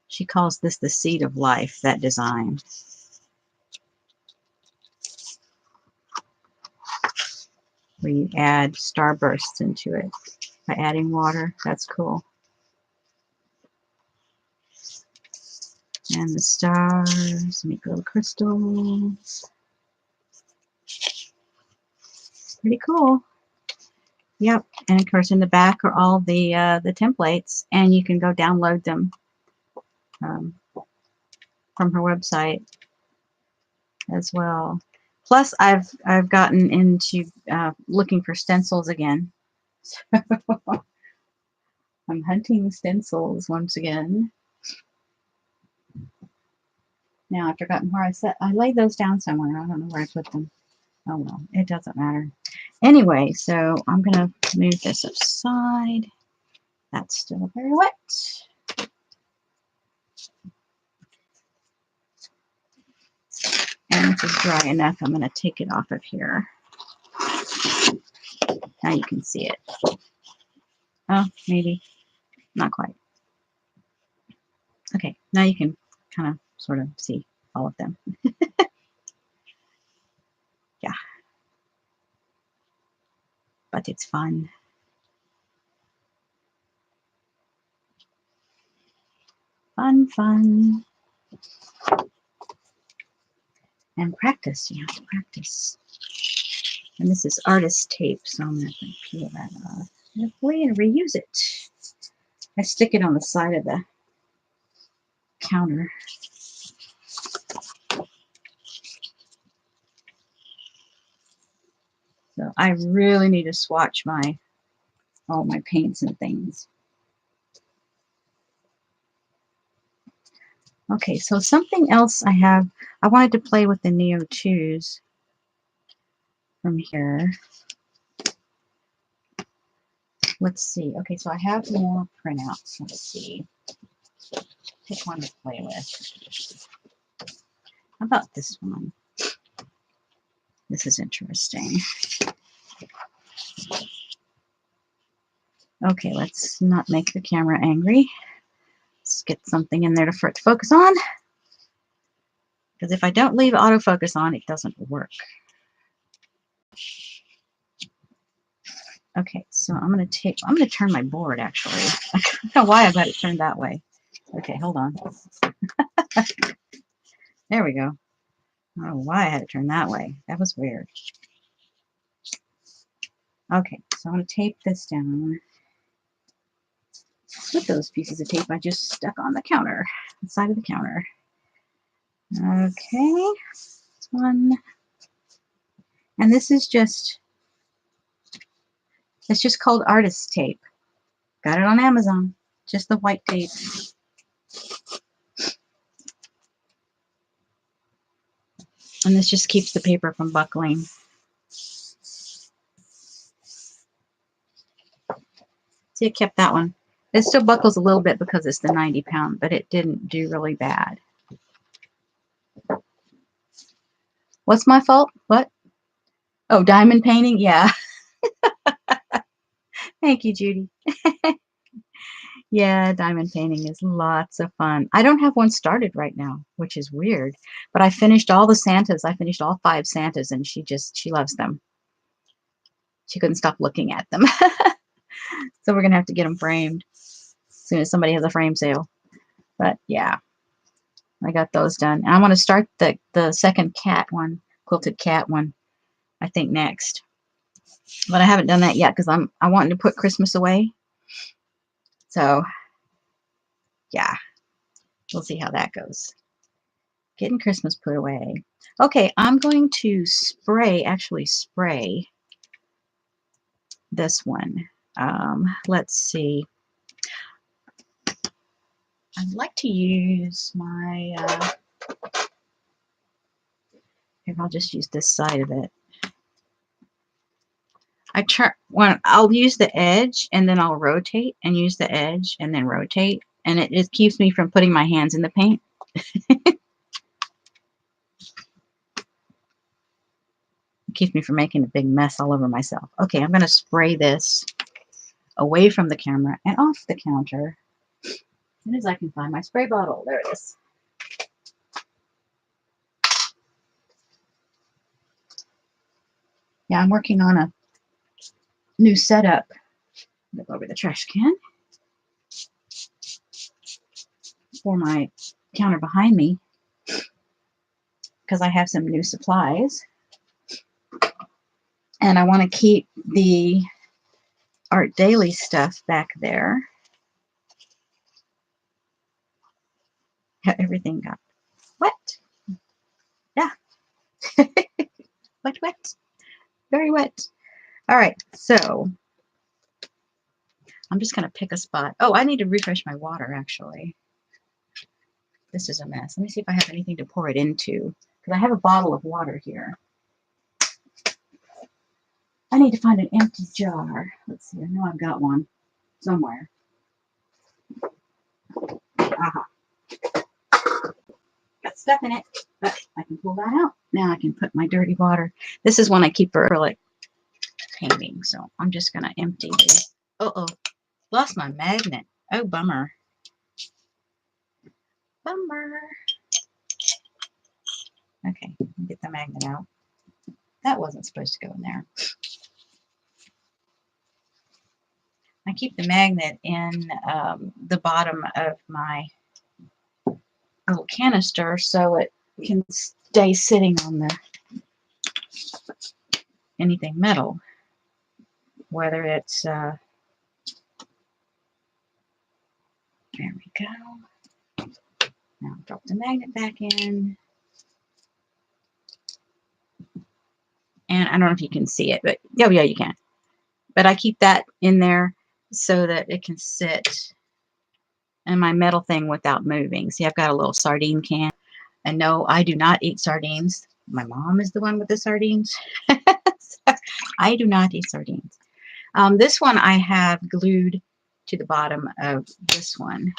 she calls this the seed of life, that design. Where you add starbursts into it by adding water. That's cool. And the stars make little crystals. Pretty cool. Yep. And of course, in the back are all the templates, and you can go download them from her website as well. Plus, I've gotten into looking for stencils again. I'm hunting stencils once again. Now I've forgotten where I laid those down somewhere. I don't know where I put them. Oh well, it doesn't matter. Anyway, so I'm gonna move this aside. That's still very wet. And this is dry enough. I'm gonna take it off of here. Now you can see it. Oh, maybe not quite. Okay, now you can kind of sort of see all of them. Yeah, but it's fun. Fun, fun. And practice. You have to practice. And this is artist tape, so I'm going to peel that off. Hopefully, and reuse it. I stick it on the side of the counter. So I really need to swatch all my paints and things. Okay, so something else I wanted to play with the Neo 2s from here. Let's see. Okay, so I have more printouts. Let's see. Pick one to play with. How about this one? This is interesting. Okay, let's not make the camera angry. Let's get something in there for it to focus on. Because if I don't leave autofocus on, it doesn't work. Okay, so I'm going to turn my board actually. I don't know why I got it turned that way. Okay, hold on. There we go. I don't know why I had it turned that way. That was weird. Okay, so I'm going to tape this down with those pieces of tape I just stuck on the counter, the side of the counter. Okay, this one. And this is it's just called artist tape. Got it on Amazon. Just the white tape. And this just keeps the paper from buckling. See, it kept that one. It still buckles a little bit because it's the 90 pound, but it didn't do really bad. What's my fault? What? Oh, diamond painting? Yeah. Thank you, Judy. Yeah, diamond painting is lots of fun. I don't have one started right now, which is weird. But I finished all the Santas. I finished all 5 Santas, and she loves them. She couldn't stop looking at them. So we're going to have to get them framed as soon as somebody has a frame sale. But yeah, I got those done. And I want to start the second cat one, quilted cat one, I think next. But I haven't done that yet because I wanting to put Christmas away. So yeah, we'll see how that goes. Getting Christmas put away. Okay, I'm going to actually spray this one. Let's see. I'd like to use my, maybe I'll just use this side of it. I'll use the edge and then I'll rotate and use the edge and then rotate. And it just keeps me from putting my hands in the paint. It keeps me from making a big mess all over myself. Okay, I'm going to spray this away from the camera and off the counter. As soon as I can find my spray bottle. There it is. Yeah, I'm working on a new setup. I'm going to go over the trash can for my counter behind me because I have some new supplies. And I want to keep the Art Daily stuff back there. Everything got wet. Yeah. Wet, wet. Very wet. All right, so I'm just going to pick a spot. Oh, I need to refresh my water, actually. This is a mess. Let me see if I have anything to pour it into, because I have a bottle of water here. I need to find an empty jar. Let's see. I know I've got one somewhere. Aha. Got stuff in it, but I can pull that out. Now I can put my dirty water. This is one I keep for acrylic painting, so I'm just going to empty this. Uh-oh. Lost my magnet. Oh, bummer. Bummer. Okay, get the magnet out. That wasn't supposed to go in there. I keep the magnet in the bottom of my little canister so it can stay sitting on the anything metal, whether it's there we go. Now drop the magnet back in. And I don't know if you can see it, but oh yeah, you can. But I keep that in there so that it can sit in my metal thing without moving. See, I've got a little sardine can. And no, I do not eat sardines. My mom is the one with the sardines. I do not eat sardines. This one I have glued to the bottom of this one.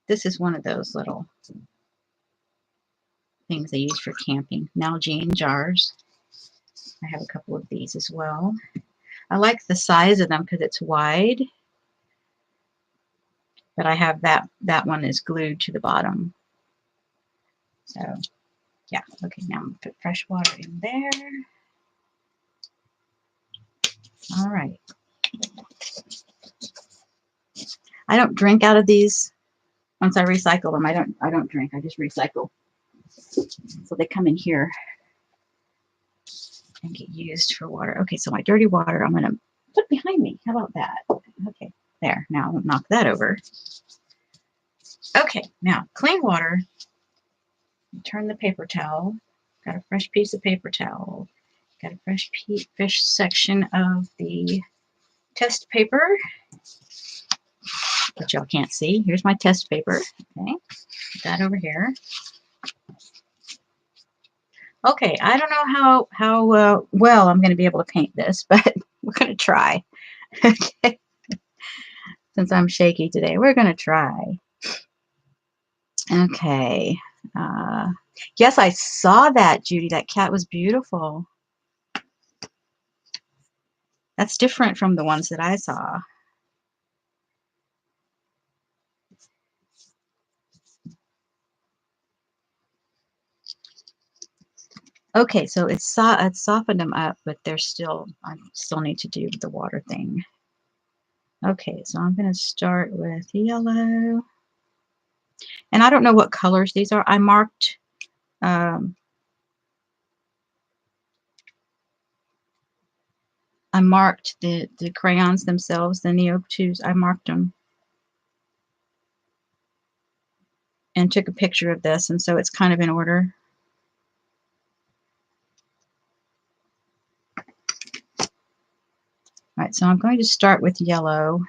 This is one of those little things they use for camping. Nalgene jars. I have a couple of these as well. I like the size of them because it's wide. But I have that one is glued to the bottom. So, yeah. Okay, now I'm going to put fresh water in there. All right. I don't drink out of these. Once I recycle them, I don't drink. I just recycle. So they come in here and get used for water. Okay, so my dirty water I'm going to put behind me. How about that? Okay, there. Now I'll knock that over. Okay, now clean water. Turn the paper towel. Got a fresh piece of paper towel. Got a fresh section of the test paper, which y'all can't see. Here's my test paper. Okay, put that over here. Okay, I don't know how well I'm going to be able to paint this, but we're going to try. Okay, since I'm shaky today, we're going to try. Okay. Uh, yes, I saw that, Judy. That cat was beautiful. That's different from the ones that I saw. Okay, so it softened them up, but they're still, I still need to do the water thing. Okay, so I'm going to start with yellow. And I don't know what colors these are. I marked the crayons themselves, the Neo 2s. I marked them and took a picture of this, and so it's kind of in order. All right, so I'm going to start with yellow.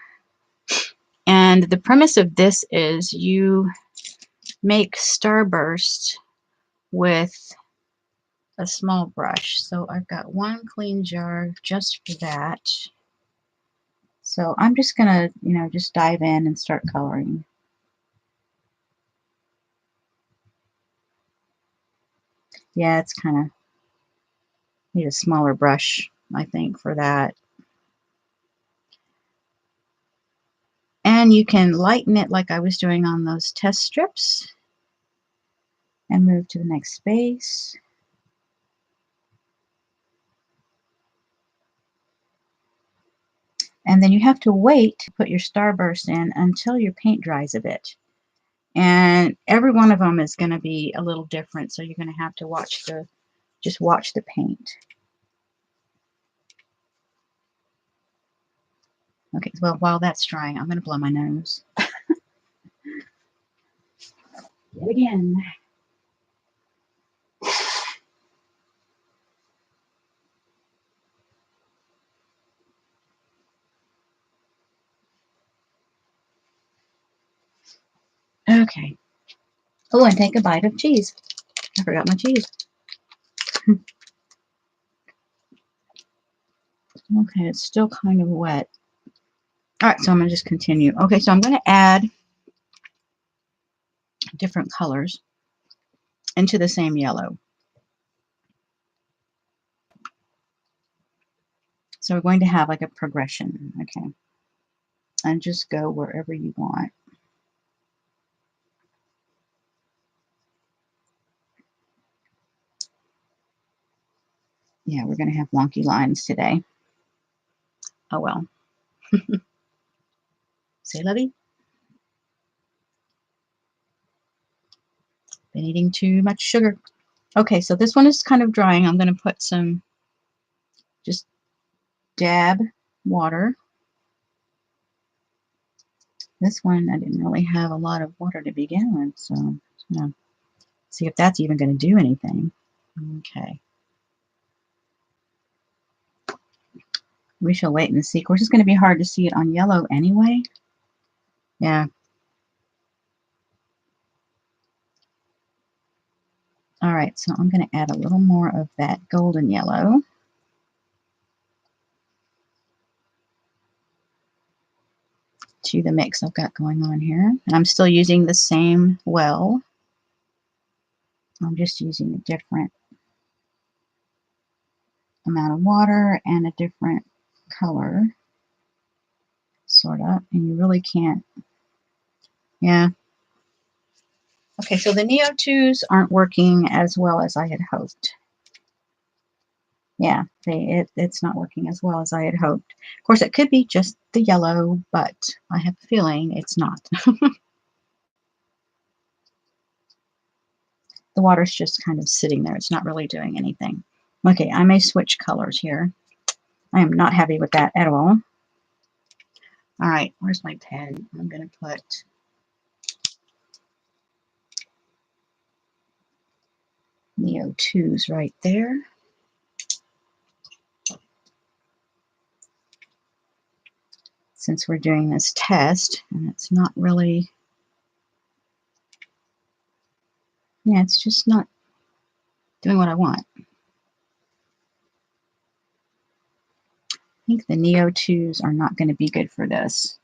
And the premise of this is you make starburst with a small brush. So I've got one clean jar just for that. So I'm just gonna, just dive in and start coloring. Yeah, it's kind of need a smaller brush, I think, for that. And you can lighten it like I was doing on those test strips and move to the next space. And then you have to wait to put your starburst in until your paint dries a bit. And every one of them is going to be a little different, so you're going to have to just watch the paint. Okay, well, while that's drying, I'm going to blow my nose. Yet again. Okay. Oh, and take a bite of cheese. I forgot my cheese. Okay, it's still kind of wet. All right, so I'm going to just continue. Okay, so I'm going to add different colors into the same yellow. So we're going to have like a progression, okay? And just go wherever you want. Yeah, we're going to have wonky lines today. Oh well. Say lovey. Been eating too much sugar. Okay, so this one is kind of drying. I'm going to put some, just dab water. This one, I didn't really have a lot of water to begin with, so see if that's even going to do anything. Okay. We shall wait and see. Of course, it's going to be hard to see it on yellow anyway. Yeah. All right, so I'm going to add a little more of that golden yellow. To the mix I've got going on here. And I'm still using the same well. I'm just using a different amount of water and a different color, sort of, and you really can't. Yeah. Okay, so the Neo 2s aren't working as well as I had hoped. Yeah, it's not working as well as I had hoped. Of course, it could be just the yellow, but I have a feeling it's not. The water's just kind of sitting there. It's not really doing anything. Okay, I may switch colors here. I am not happy with that at all. All right, where's my pen? I'm going to put Neo 2s right there. Since we're doing this test, and it's not really, yeah, it's just not doing what I want. I think the Neo 2s are not going to be good for this.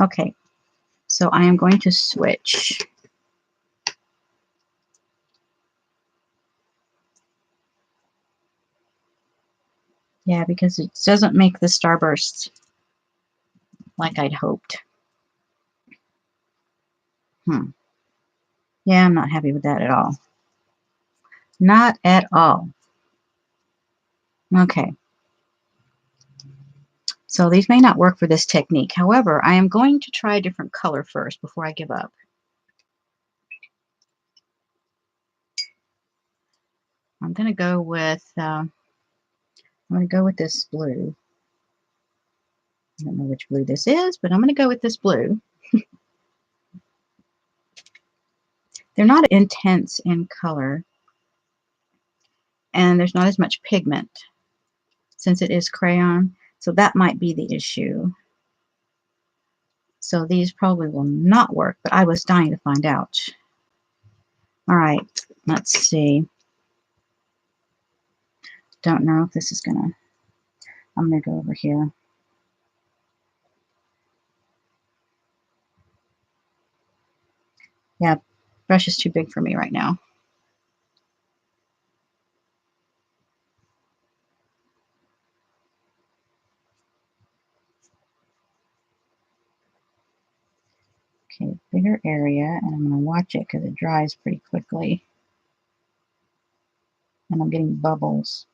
Okay, so I am going to switch. Yeah, because it doesn't make the starbursts like I'd hoped. Yeah, I'm not happy with that at all. Not at all. Okay. So these may not work for this technique. However, I am going to try a different color first before I give up. I'm going to go with this blue. I don't know which blue this is, but I'm going to go with this blue. They're not intense in color, and there's not as much pigment since it is crayon, so that might be the issue. So these probably will not work, but I was dying to find out. All right, let's see. Don't know if this is gonna, I'm gonna go over here. Yeah, brush is too big for me right now. Okay, bigger area, and I'm going to watch it because it dries pretty quickly. And I'm getting bubbles.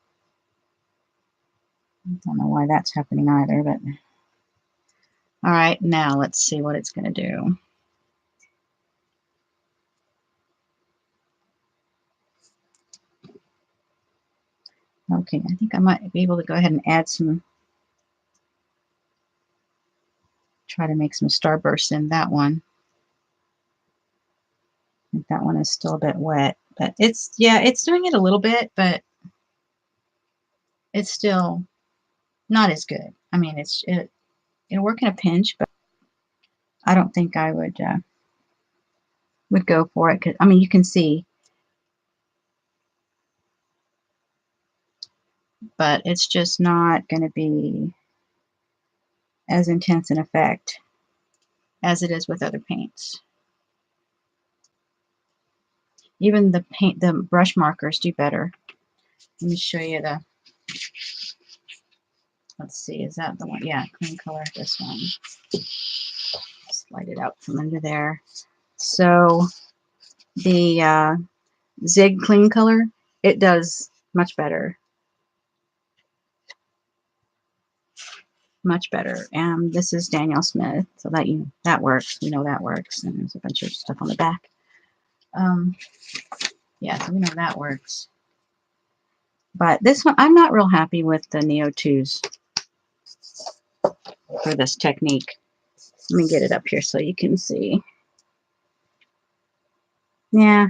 I don't know why that's happening either, but... All right, now let's see what it's going to do. Okay, I think I might be able to go ahead and add some... Try to make some starbursts in that one. I think that one is still a bit wet, but it's, yeah, it's doing it a little bit, but it's still not as good. I mean, it'll work in a pinch, but I don't think I would go for it. 'Cause, I mean, you can see, but it's just not going to be as intense an effect as it is with other paints. Even the brush markers do better. Let me show you the, let's see, is that the one? Yeah, clean color, this one. Slide it out from under there. So the Zig clean color, it does much better. Much better. And this is Daniel Smith, so that works. We know that works. And there's a bunch of stuff on the back. Yeah, so we know that works. But this one, I'm not real happy with the Neo 2s for this technique. Let me get it up here so you can see. Yeah,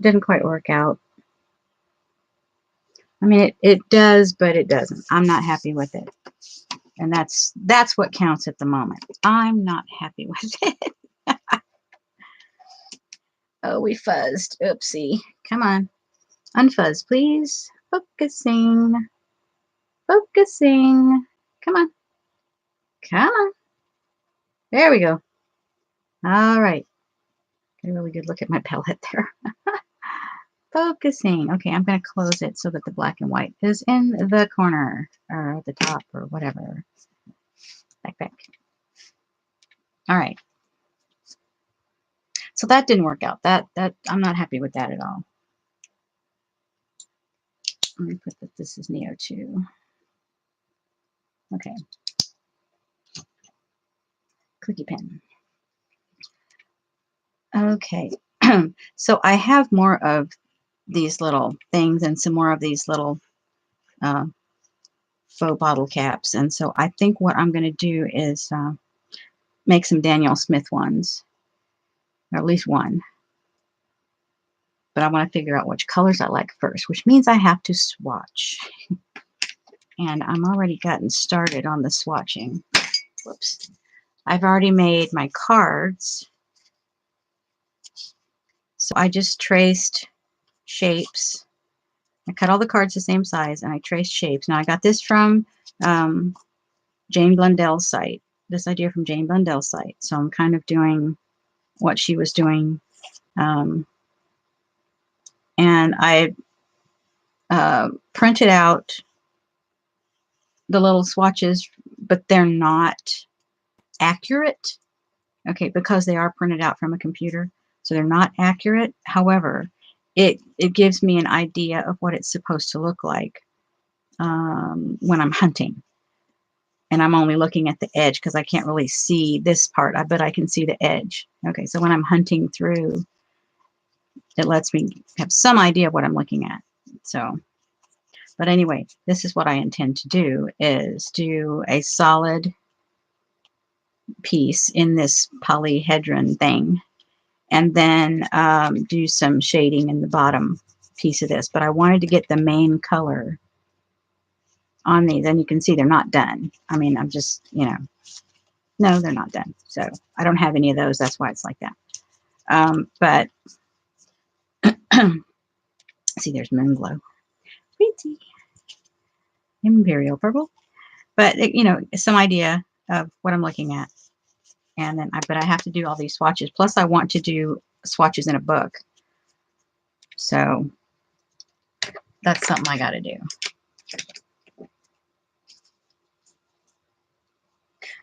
didn't quite work out. I mean, it does, but it doesn't. I'm not happy with it. And that's what counts at the moment. I'm not happy with it. Oh, we fuzzed. Oopsie. Come on. Unfuzz, please. Focusing. Focusing. Come on. Come on. There we go. All right. Get a really good look at my palette there. Focusing. Okay, I'm going to close it so that the black and white is in the corner or the top or whatever. Back. All right. So that didn't work out. That I'm not happy with that at all. Let me put that this is Neo 2. Okay. Clicky pen. Okay. So I have more of these little things and some more of these little faux bottle caps. And so I think what I'm going to do is make some Daniel Smith ones, or at least one. But I want to figure out which colors I like first, which means I have to swatch. And I'm already gotten started on the swatching. Whoops. I've already made my cards. So I just traced shapes I cut all the cards the same size, and I traced shapes. Now, I got this from Jane Blundell's site, this idea from Jane Blundell's site. So I'm kind of doing what she was doing. And I printed out the little swatches, but they're not accurate. Okay, because they are printed out from a computer, so they're not accurate. However, it gives me an idea of what it's supposed to look like when I'm hunting. And I'm only looking at the edge because I can't really see this part, but I can see the edge. Okay, so when I'm hunting through, it lets me have some idea of what I'm looking at. So, but anyway, this is what I intend to do, is do a solid piece in this polyhedron thing, and then do some shading in the bottom piece of this. But I wanted to get the main color on these, and you can see they're not done. I mean, I'm just, you know, no, they're not done. So I don't have any of those. That's why it's like that. But see, there's Moonglow. Pretty. Imperial Purple. But, you know, some idea of what I'm looking at. And then, but I have to do all these swatches. Plus, I want to do swatches in a book. So that's something I got to do.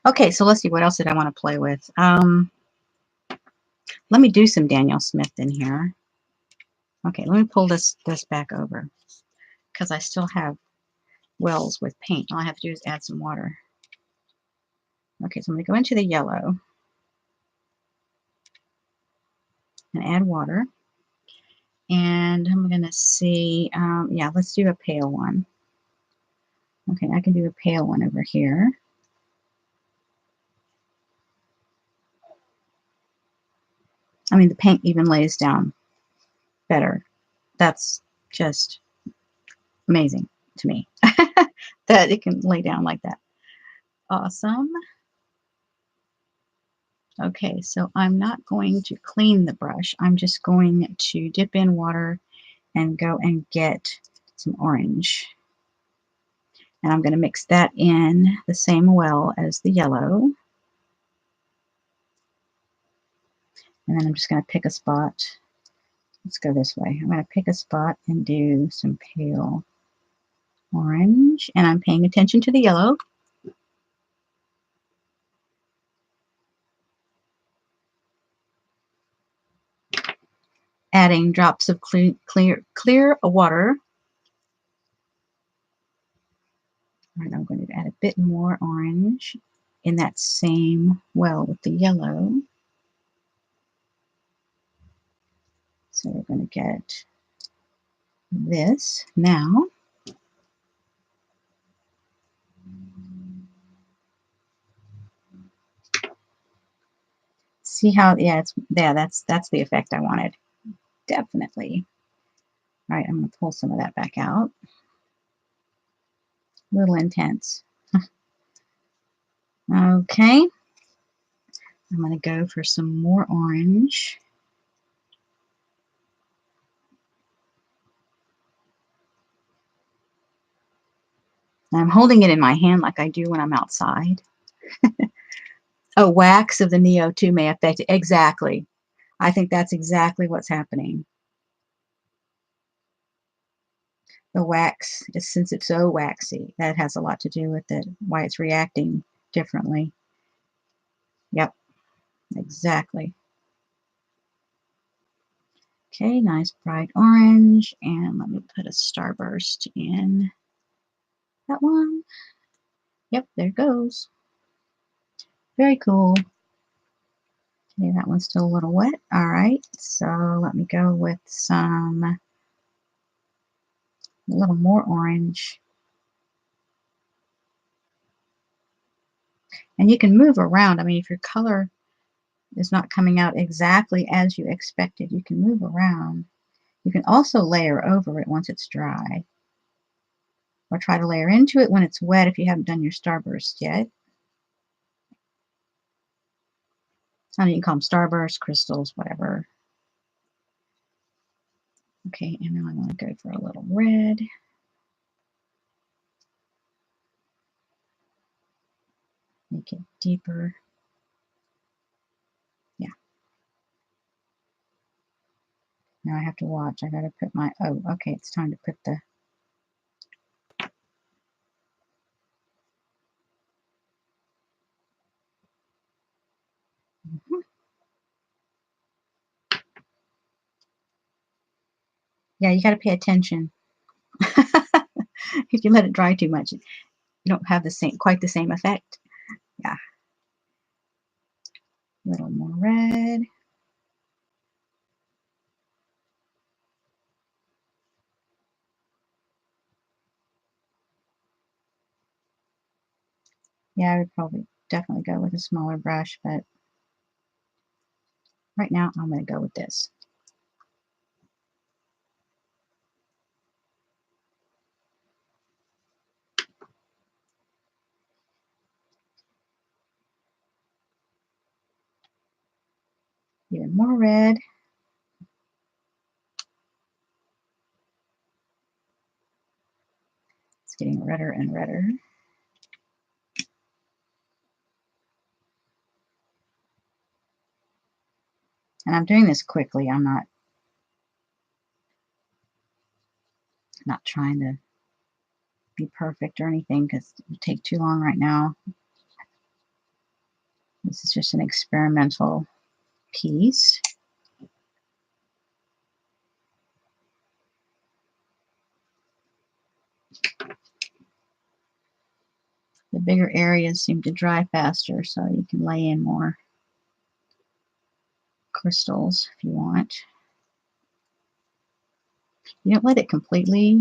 Okay, so let's see. What else did I want to play with? Let me do some Daniel Smith in here. Okay, let me pull this back over, because I still have wells with paint. All I have to do is add some water. Okay, so I'm going to go into the yellow and add water. And I'm going to see, yeah, let's do a pale one. Okay, I can do a pale one over here. I mean, the paint even lays down better. That's just amazing to me that it can lay down like that. Awesome. Okay, so I'm not going to clean the brush. I'm just going to dip in water and go and get some orange. And I'm going to mix that in the same well as the yellow. And then I'm just going to pick a spot. Let's go this way. I'm going to pick a spot and do some pale orange. And I'm paying attention to the yellow. Adding drops of clear water. All right, I'm going to add a bit more orange in that same well with the yellow. So we're going to get this now. See how, yeah, it's, yeah, that's the effect I wanted. Definitely. All right, I'm going to pull some of that back out. A little intense. Okay. I'm going to go for some more orange. I'm holding it in my hand like I do when I'm outside. Oh, wax of the Neo 2 may affect it. Exactly. I think that's exactly what's happening. The wax, since it's so waxy, that has a lot to do with it, why it's reacting differently. Yep, exactly. Okay, nice bright orange, and let me put a starburst in that one. Yep, there it goes. Very cool. Okay, that one's still a little wet. All right, so let me go with some, a little more orange. And you can move around. I mean, if your color is not coming out exactly as you expected, you can move around. You can also layer over it once it's dry, or try to layer into it when it's wet if you haven't done your starburst yet. I mean, you can call them starburst, crystals, whatever. Okay, and now I want to go for a little red. Make it deeper. Yeah. Now I have to watch. I got to put my, oh, okay, it's time to put the, yeah, you got to pay attention. If you let it dry too much, you don't have the same, quite the same effect. Yeah. A little more red. Yeah, I would probably definitely go with a smaller brush, but right now I'm going to go with this. Even more red. It's getting redder and redder. And I'm doing this quickly. I'm not trying to be perfect or anything because it would take too long right now. This is just an experimental piece. The bigger areas seem to dry faster, so you can lay in more crystals if you want. You don't let it completely,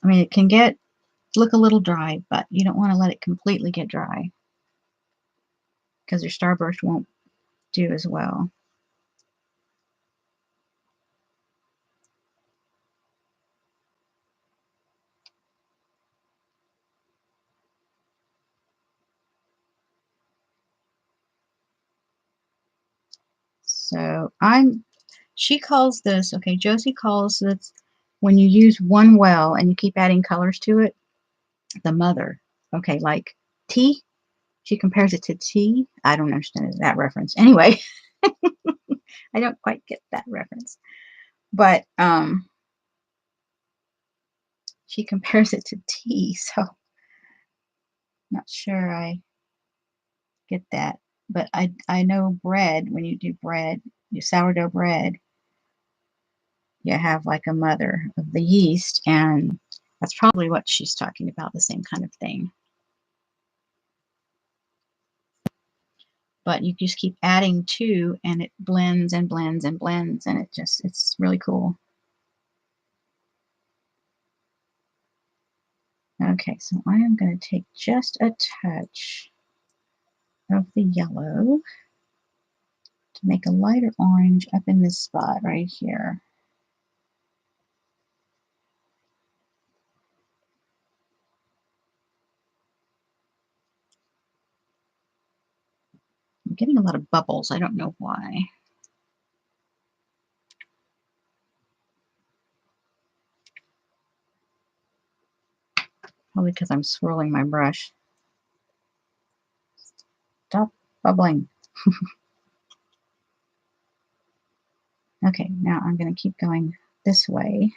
I mean, it can look a little dry, but you don't want to let it completely get dry because your starburst won't do as well. So she calls this, okay, Josie calls this, when you use one well and you keep adding colors to it, the mother. Okay, like tea. She compares it to tea. I don't understand that reference. Anyway, I don't quite get that reference. But she compares it to tea, so not sure I get that. But I know bread, when you do bread, your sourdough bread, you have like a mother of the yeast, and that's probably what she's talking about, the same kind of thing. But you just keep adding to, and it blends and blends and blends, and it's really cool. Okay, so I am going to take just a touch of the yellow to make a lighter orange up in this spot right here. I'm getting a lot of bubbles. I don't know why. Probably because I'm swirling my brush. Stop bubbling. Okay, now I'm going to keep going this way,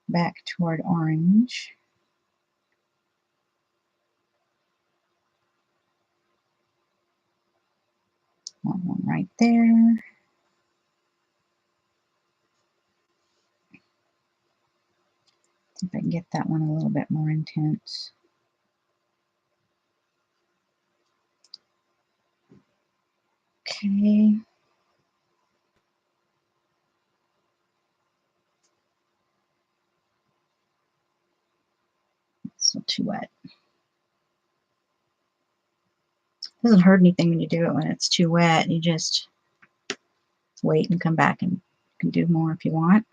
back toward orange. One right there. See if I can get that one a little bit more intense. Okay. Still too wet. Doesn't hurt anything when you do it when it's too wet. You just wait and come back and you can do more if you want.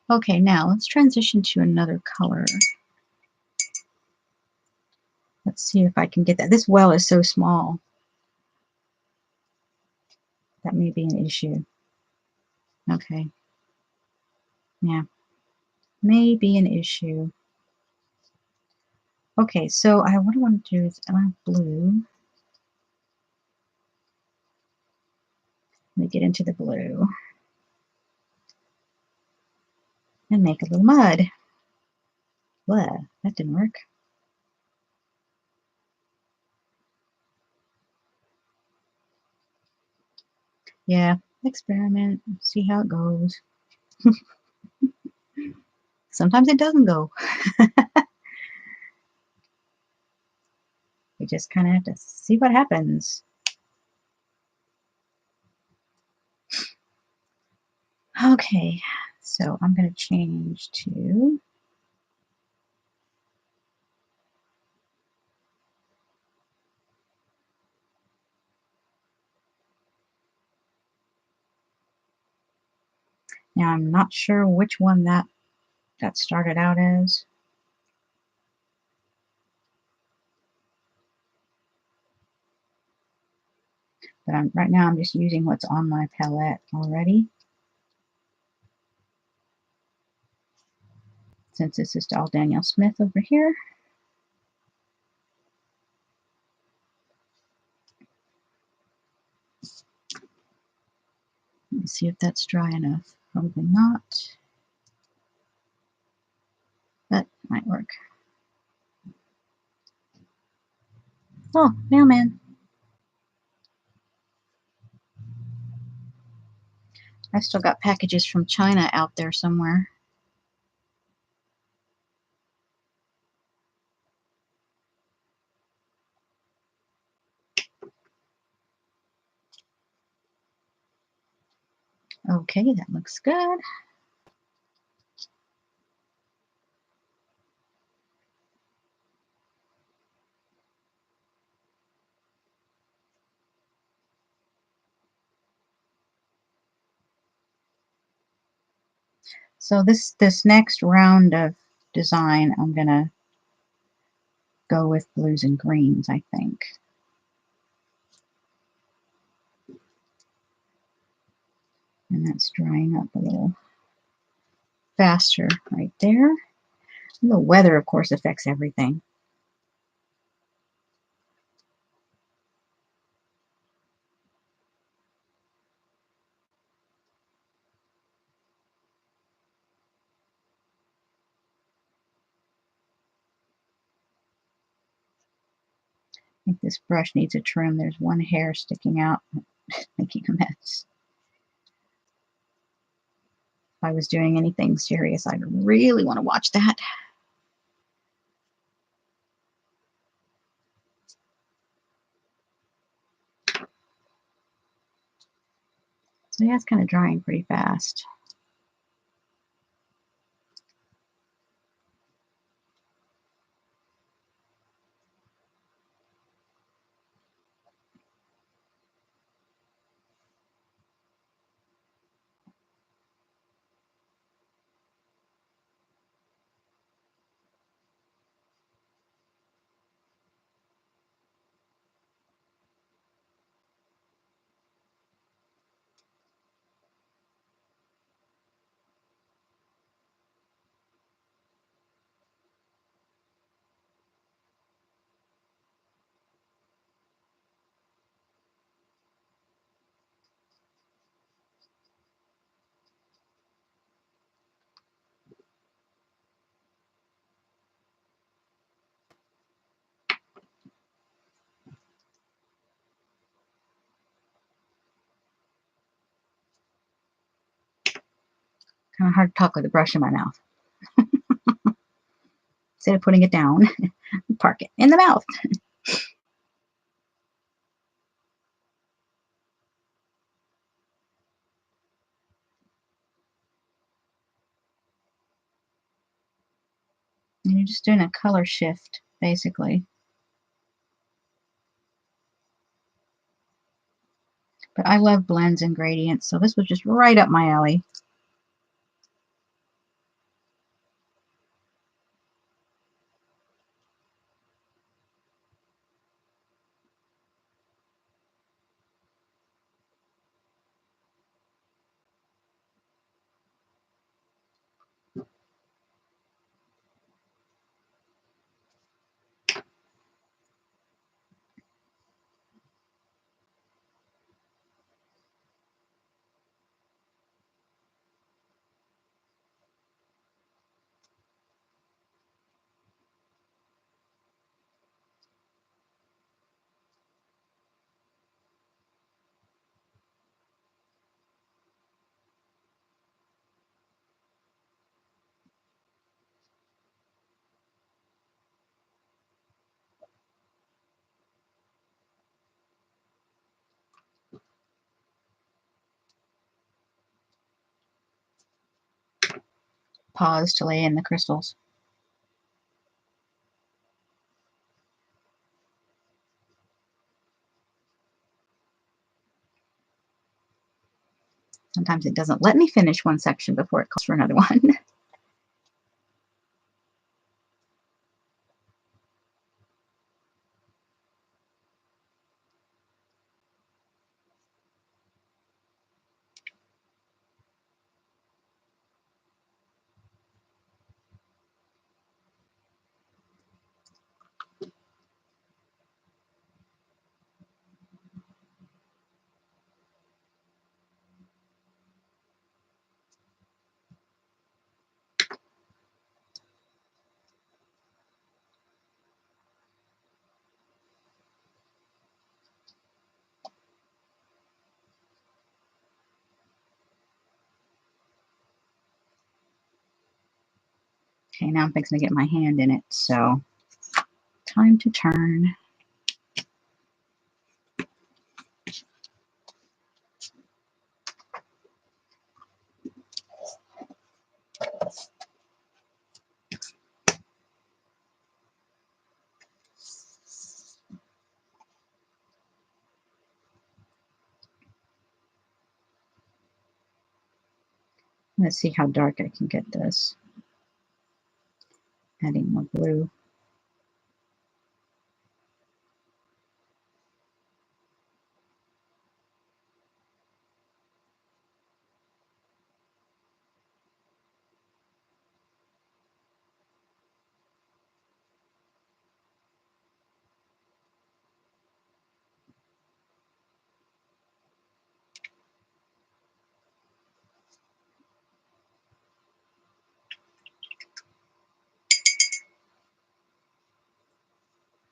Okay, now let's transition to another color. Let's see if I can get that. This well is so small. That may be an issue. Okay. Yeah. May be an issue. Okay, so what I want to do is I want blue. Let me get into the blue and make a little mud. Blah, that didn't work. Yeah, experiment, see how it goes. Sometimes it doesn't go. You just kind of have to see what happens. Okay, so I'm going to change to now. I'm not sure which one that started out as. But right now I'm just using what's on my palette already. Since this is all Daniel Smith over here. Let me see if that's dry enough. Probably not. That might work. Oh, mailman. I still got packages from China out there somewhere. Okay, that looks good. So this next round of design, I'm gonna go with blues and greens, I think. And that's drying up a little faster right there. And the weather, of course, affects everything. I think this brush needs a trim. There's one hair sticking out, making a mess. If I was doing anything serious, I'd really want to watch that. So yeah, it's kind of drying pretty fast. Kind of hard to talk with a brush in my mouth. Instead of putting it down, park it in the mouth. And you're just doing a color shift, basically. But I love blends and gradients, so this was just right up my alley. pause to lay in the crystals. Sometimes it doesn't let me finish one section before it calls for another one. Okay, now I'm fixing to get my hand in it, so time to turn. Let's see how dark I can get this. Adding more blue.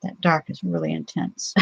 That dark is really intense.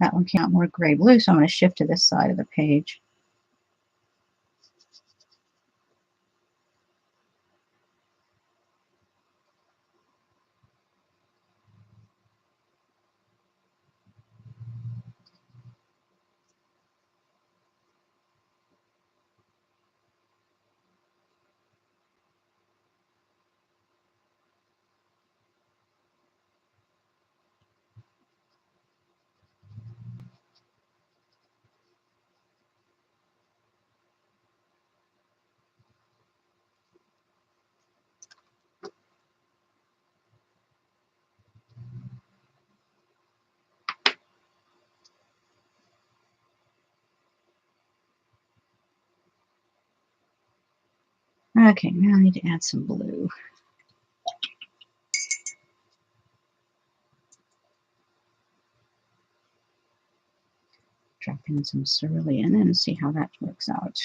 That one came out more gray-blue, so I'm going to shift to this side of the page. Okay, now I need to add some blue. Drop in some cerulean and see how that works out.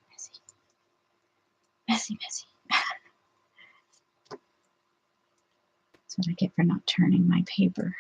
Messy, messy, messy. That's what I get for not turning my paper.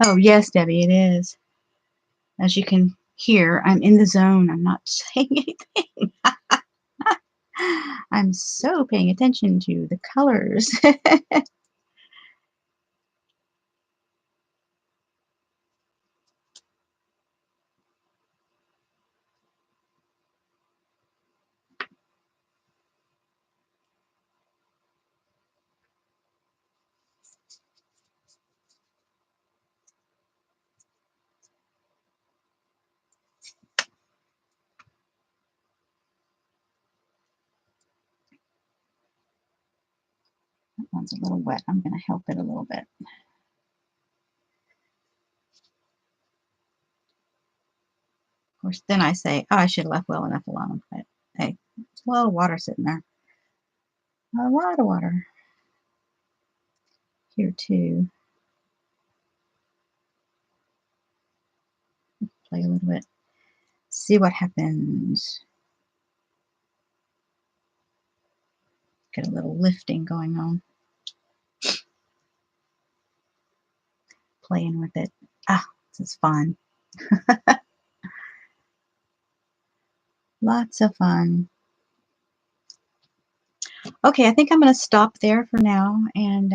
Oh, yes, Debbie, it is. As you can hear, I'm in the zone. I'm not saying anything. I'm so paying attention to the colors. That one's a little wet. I'm going to help it a little bit. Of course, then I say, oh, I should have left well enough alone. But hey, there's a lot of water sitting there. A lot of water. Here, too. Play a little bit. See what happens. Get a little lifting going on. Playing with it. Ah, this is fun. Lots of fun. Okay, I think I'm going to stop there for now. And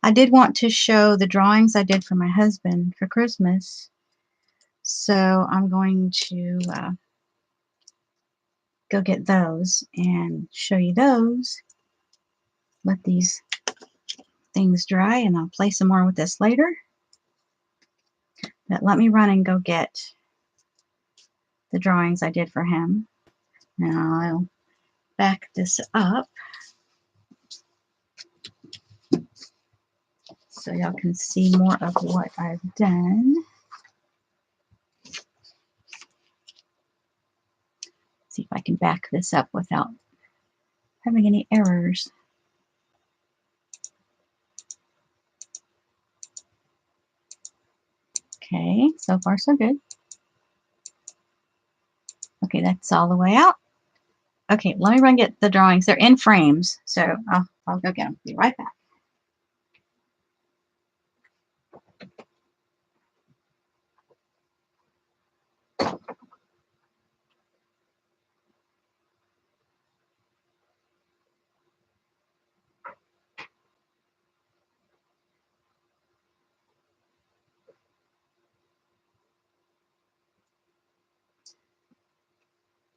I did want to show the drawings I did for my husband for Christmas. So I'm going to go get those and show you those. Let these things dry, and I'll play some more with this later. But let me run and go get the drawings I did for him. Now I'll back this up so y'all can see more of what I've done. See if I can back this up without having any errors. Okay, so far so good. Okay, that's all the way out. Okay, let me run get the drawings. They're in frames, so I'll go get them. Be right back.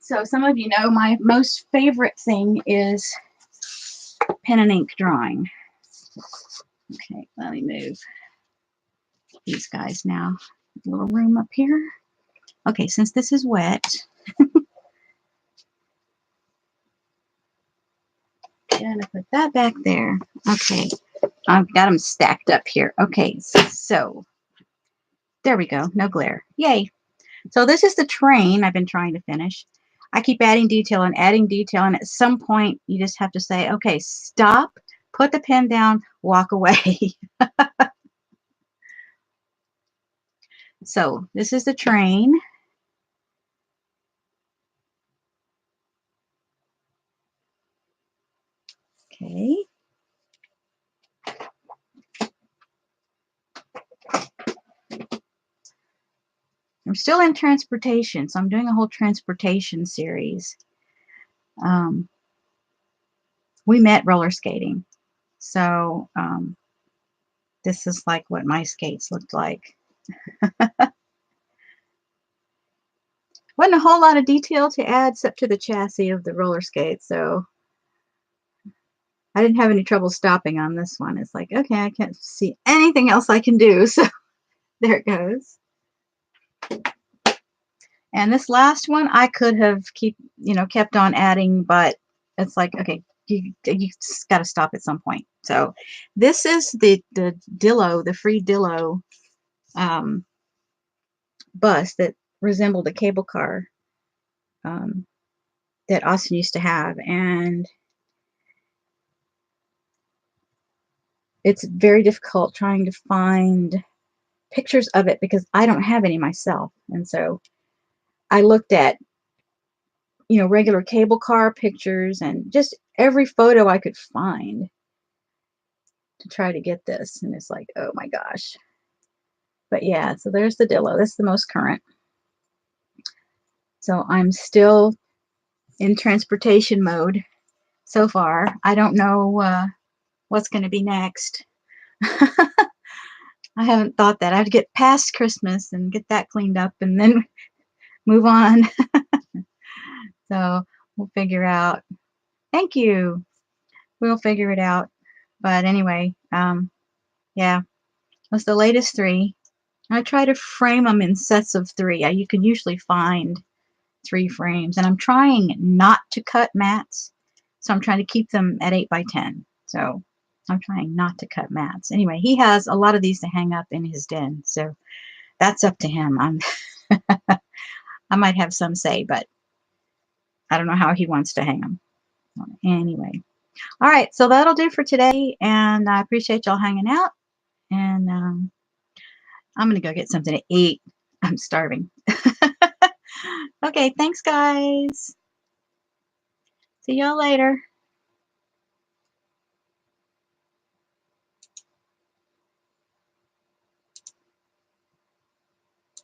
So some of you know my most favorite thing is pen and ink drawing. Okay, let me move these guys now. A little room up here. Okay, since this is wet, gonna put that back there. Okay, I've got them stacked up here. Okay, so there we go. No glare. Yay. So this is the train I've been trying to finish. I keep adding detail, and at some point you just have to say, okay, stop, put the pen down, walk away. So this is the train. Okay. I'm still in transportation, so I'm doing a whole transportation series. We met roller skating. So this is like what my skates looked like. Wasn't a whole lot of detail to add except to the chassis of the roller skate, so I didn't have any trouble stopping on this one. It's like, okay, I can't see anything else I can do, so there it goes. And this last one I could have kept on adding, but it's like, okay, you just got to stop at some point. So this is the Dillo, the free Dillo bus that resembled a cable car that Austin used to have, and it's very difficult trying to find pictures of it because I don't have any myself. And so I looked at regular cable car pictures and just every photo I could find to try to get this, and it's like, oh my gosh. But yeah, so there's the Dillo. This is the most current. So I'm still in transportation mode so far. I don't know what's going to be next. I haven't thought that. I have to get past Christmas and get that cleaned up and then move on. So we'll figure out. Thank you. We'll figure it out. But anyway, yeah, that's the latest 3. I try to frame them in sets of 3. You can usually find 3 frames, and I'm trying not to cut mats, so I'm trying to keep them at 8 by 10. So I'm trying not to cut mats. Anyway, he has a lot of these to hang up in his den, so that's up to him. I might have some say, but I don't know how he wants to hang them. Anyway, all right, so that'll do for today, and I appreciate y'all hanging out, and I'm gonna go get something to eat. I'm starving. Okay, thanks guys. See y'all later.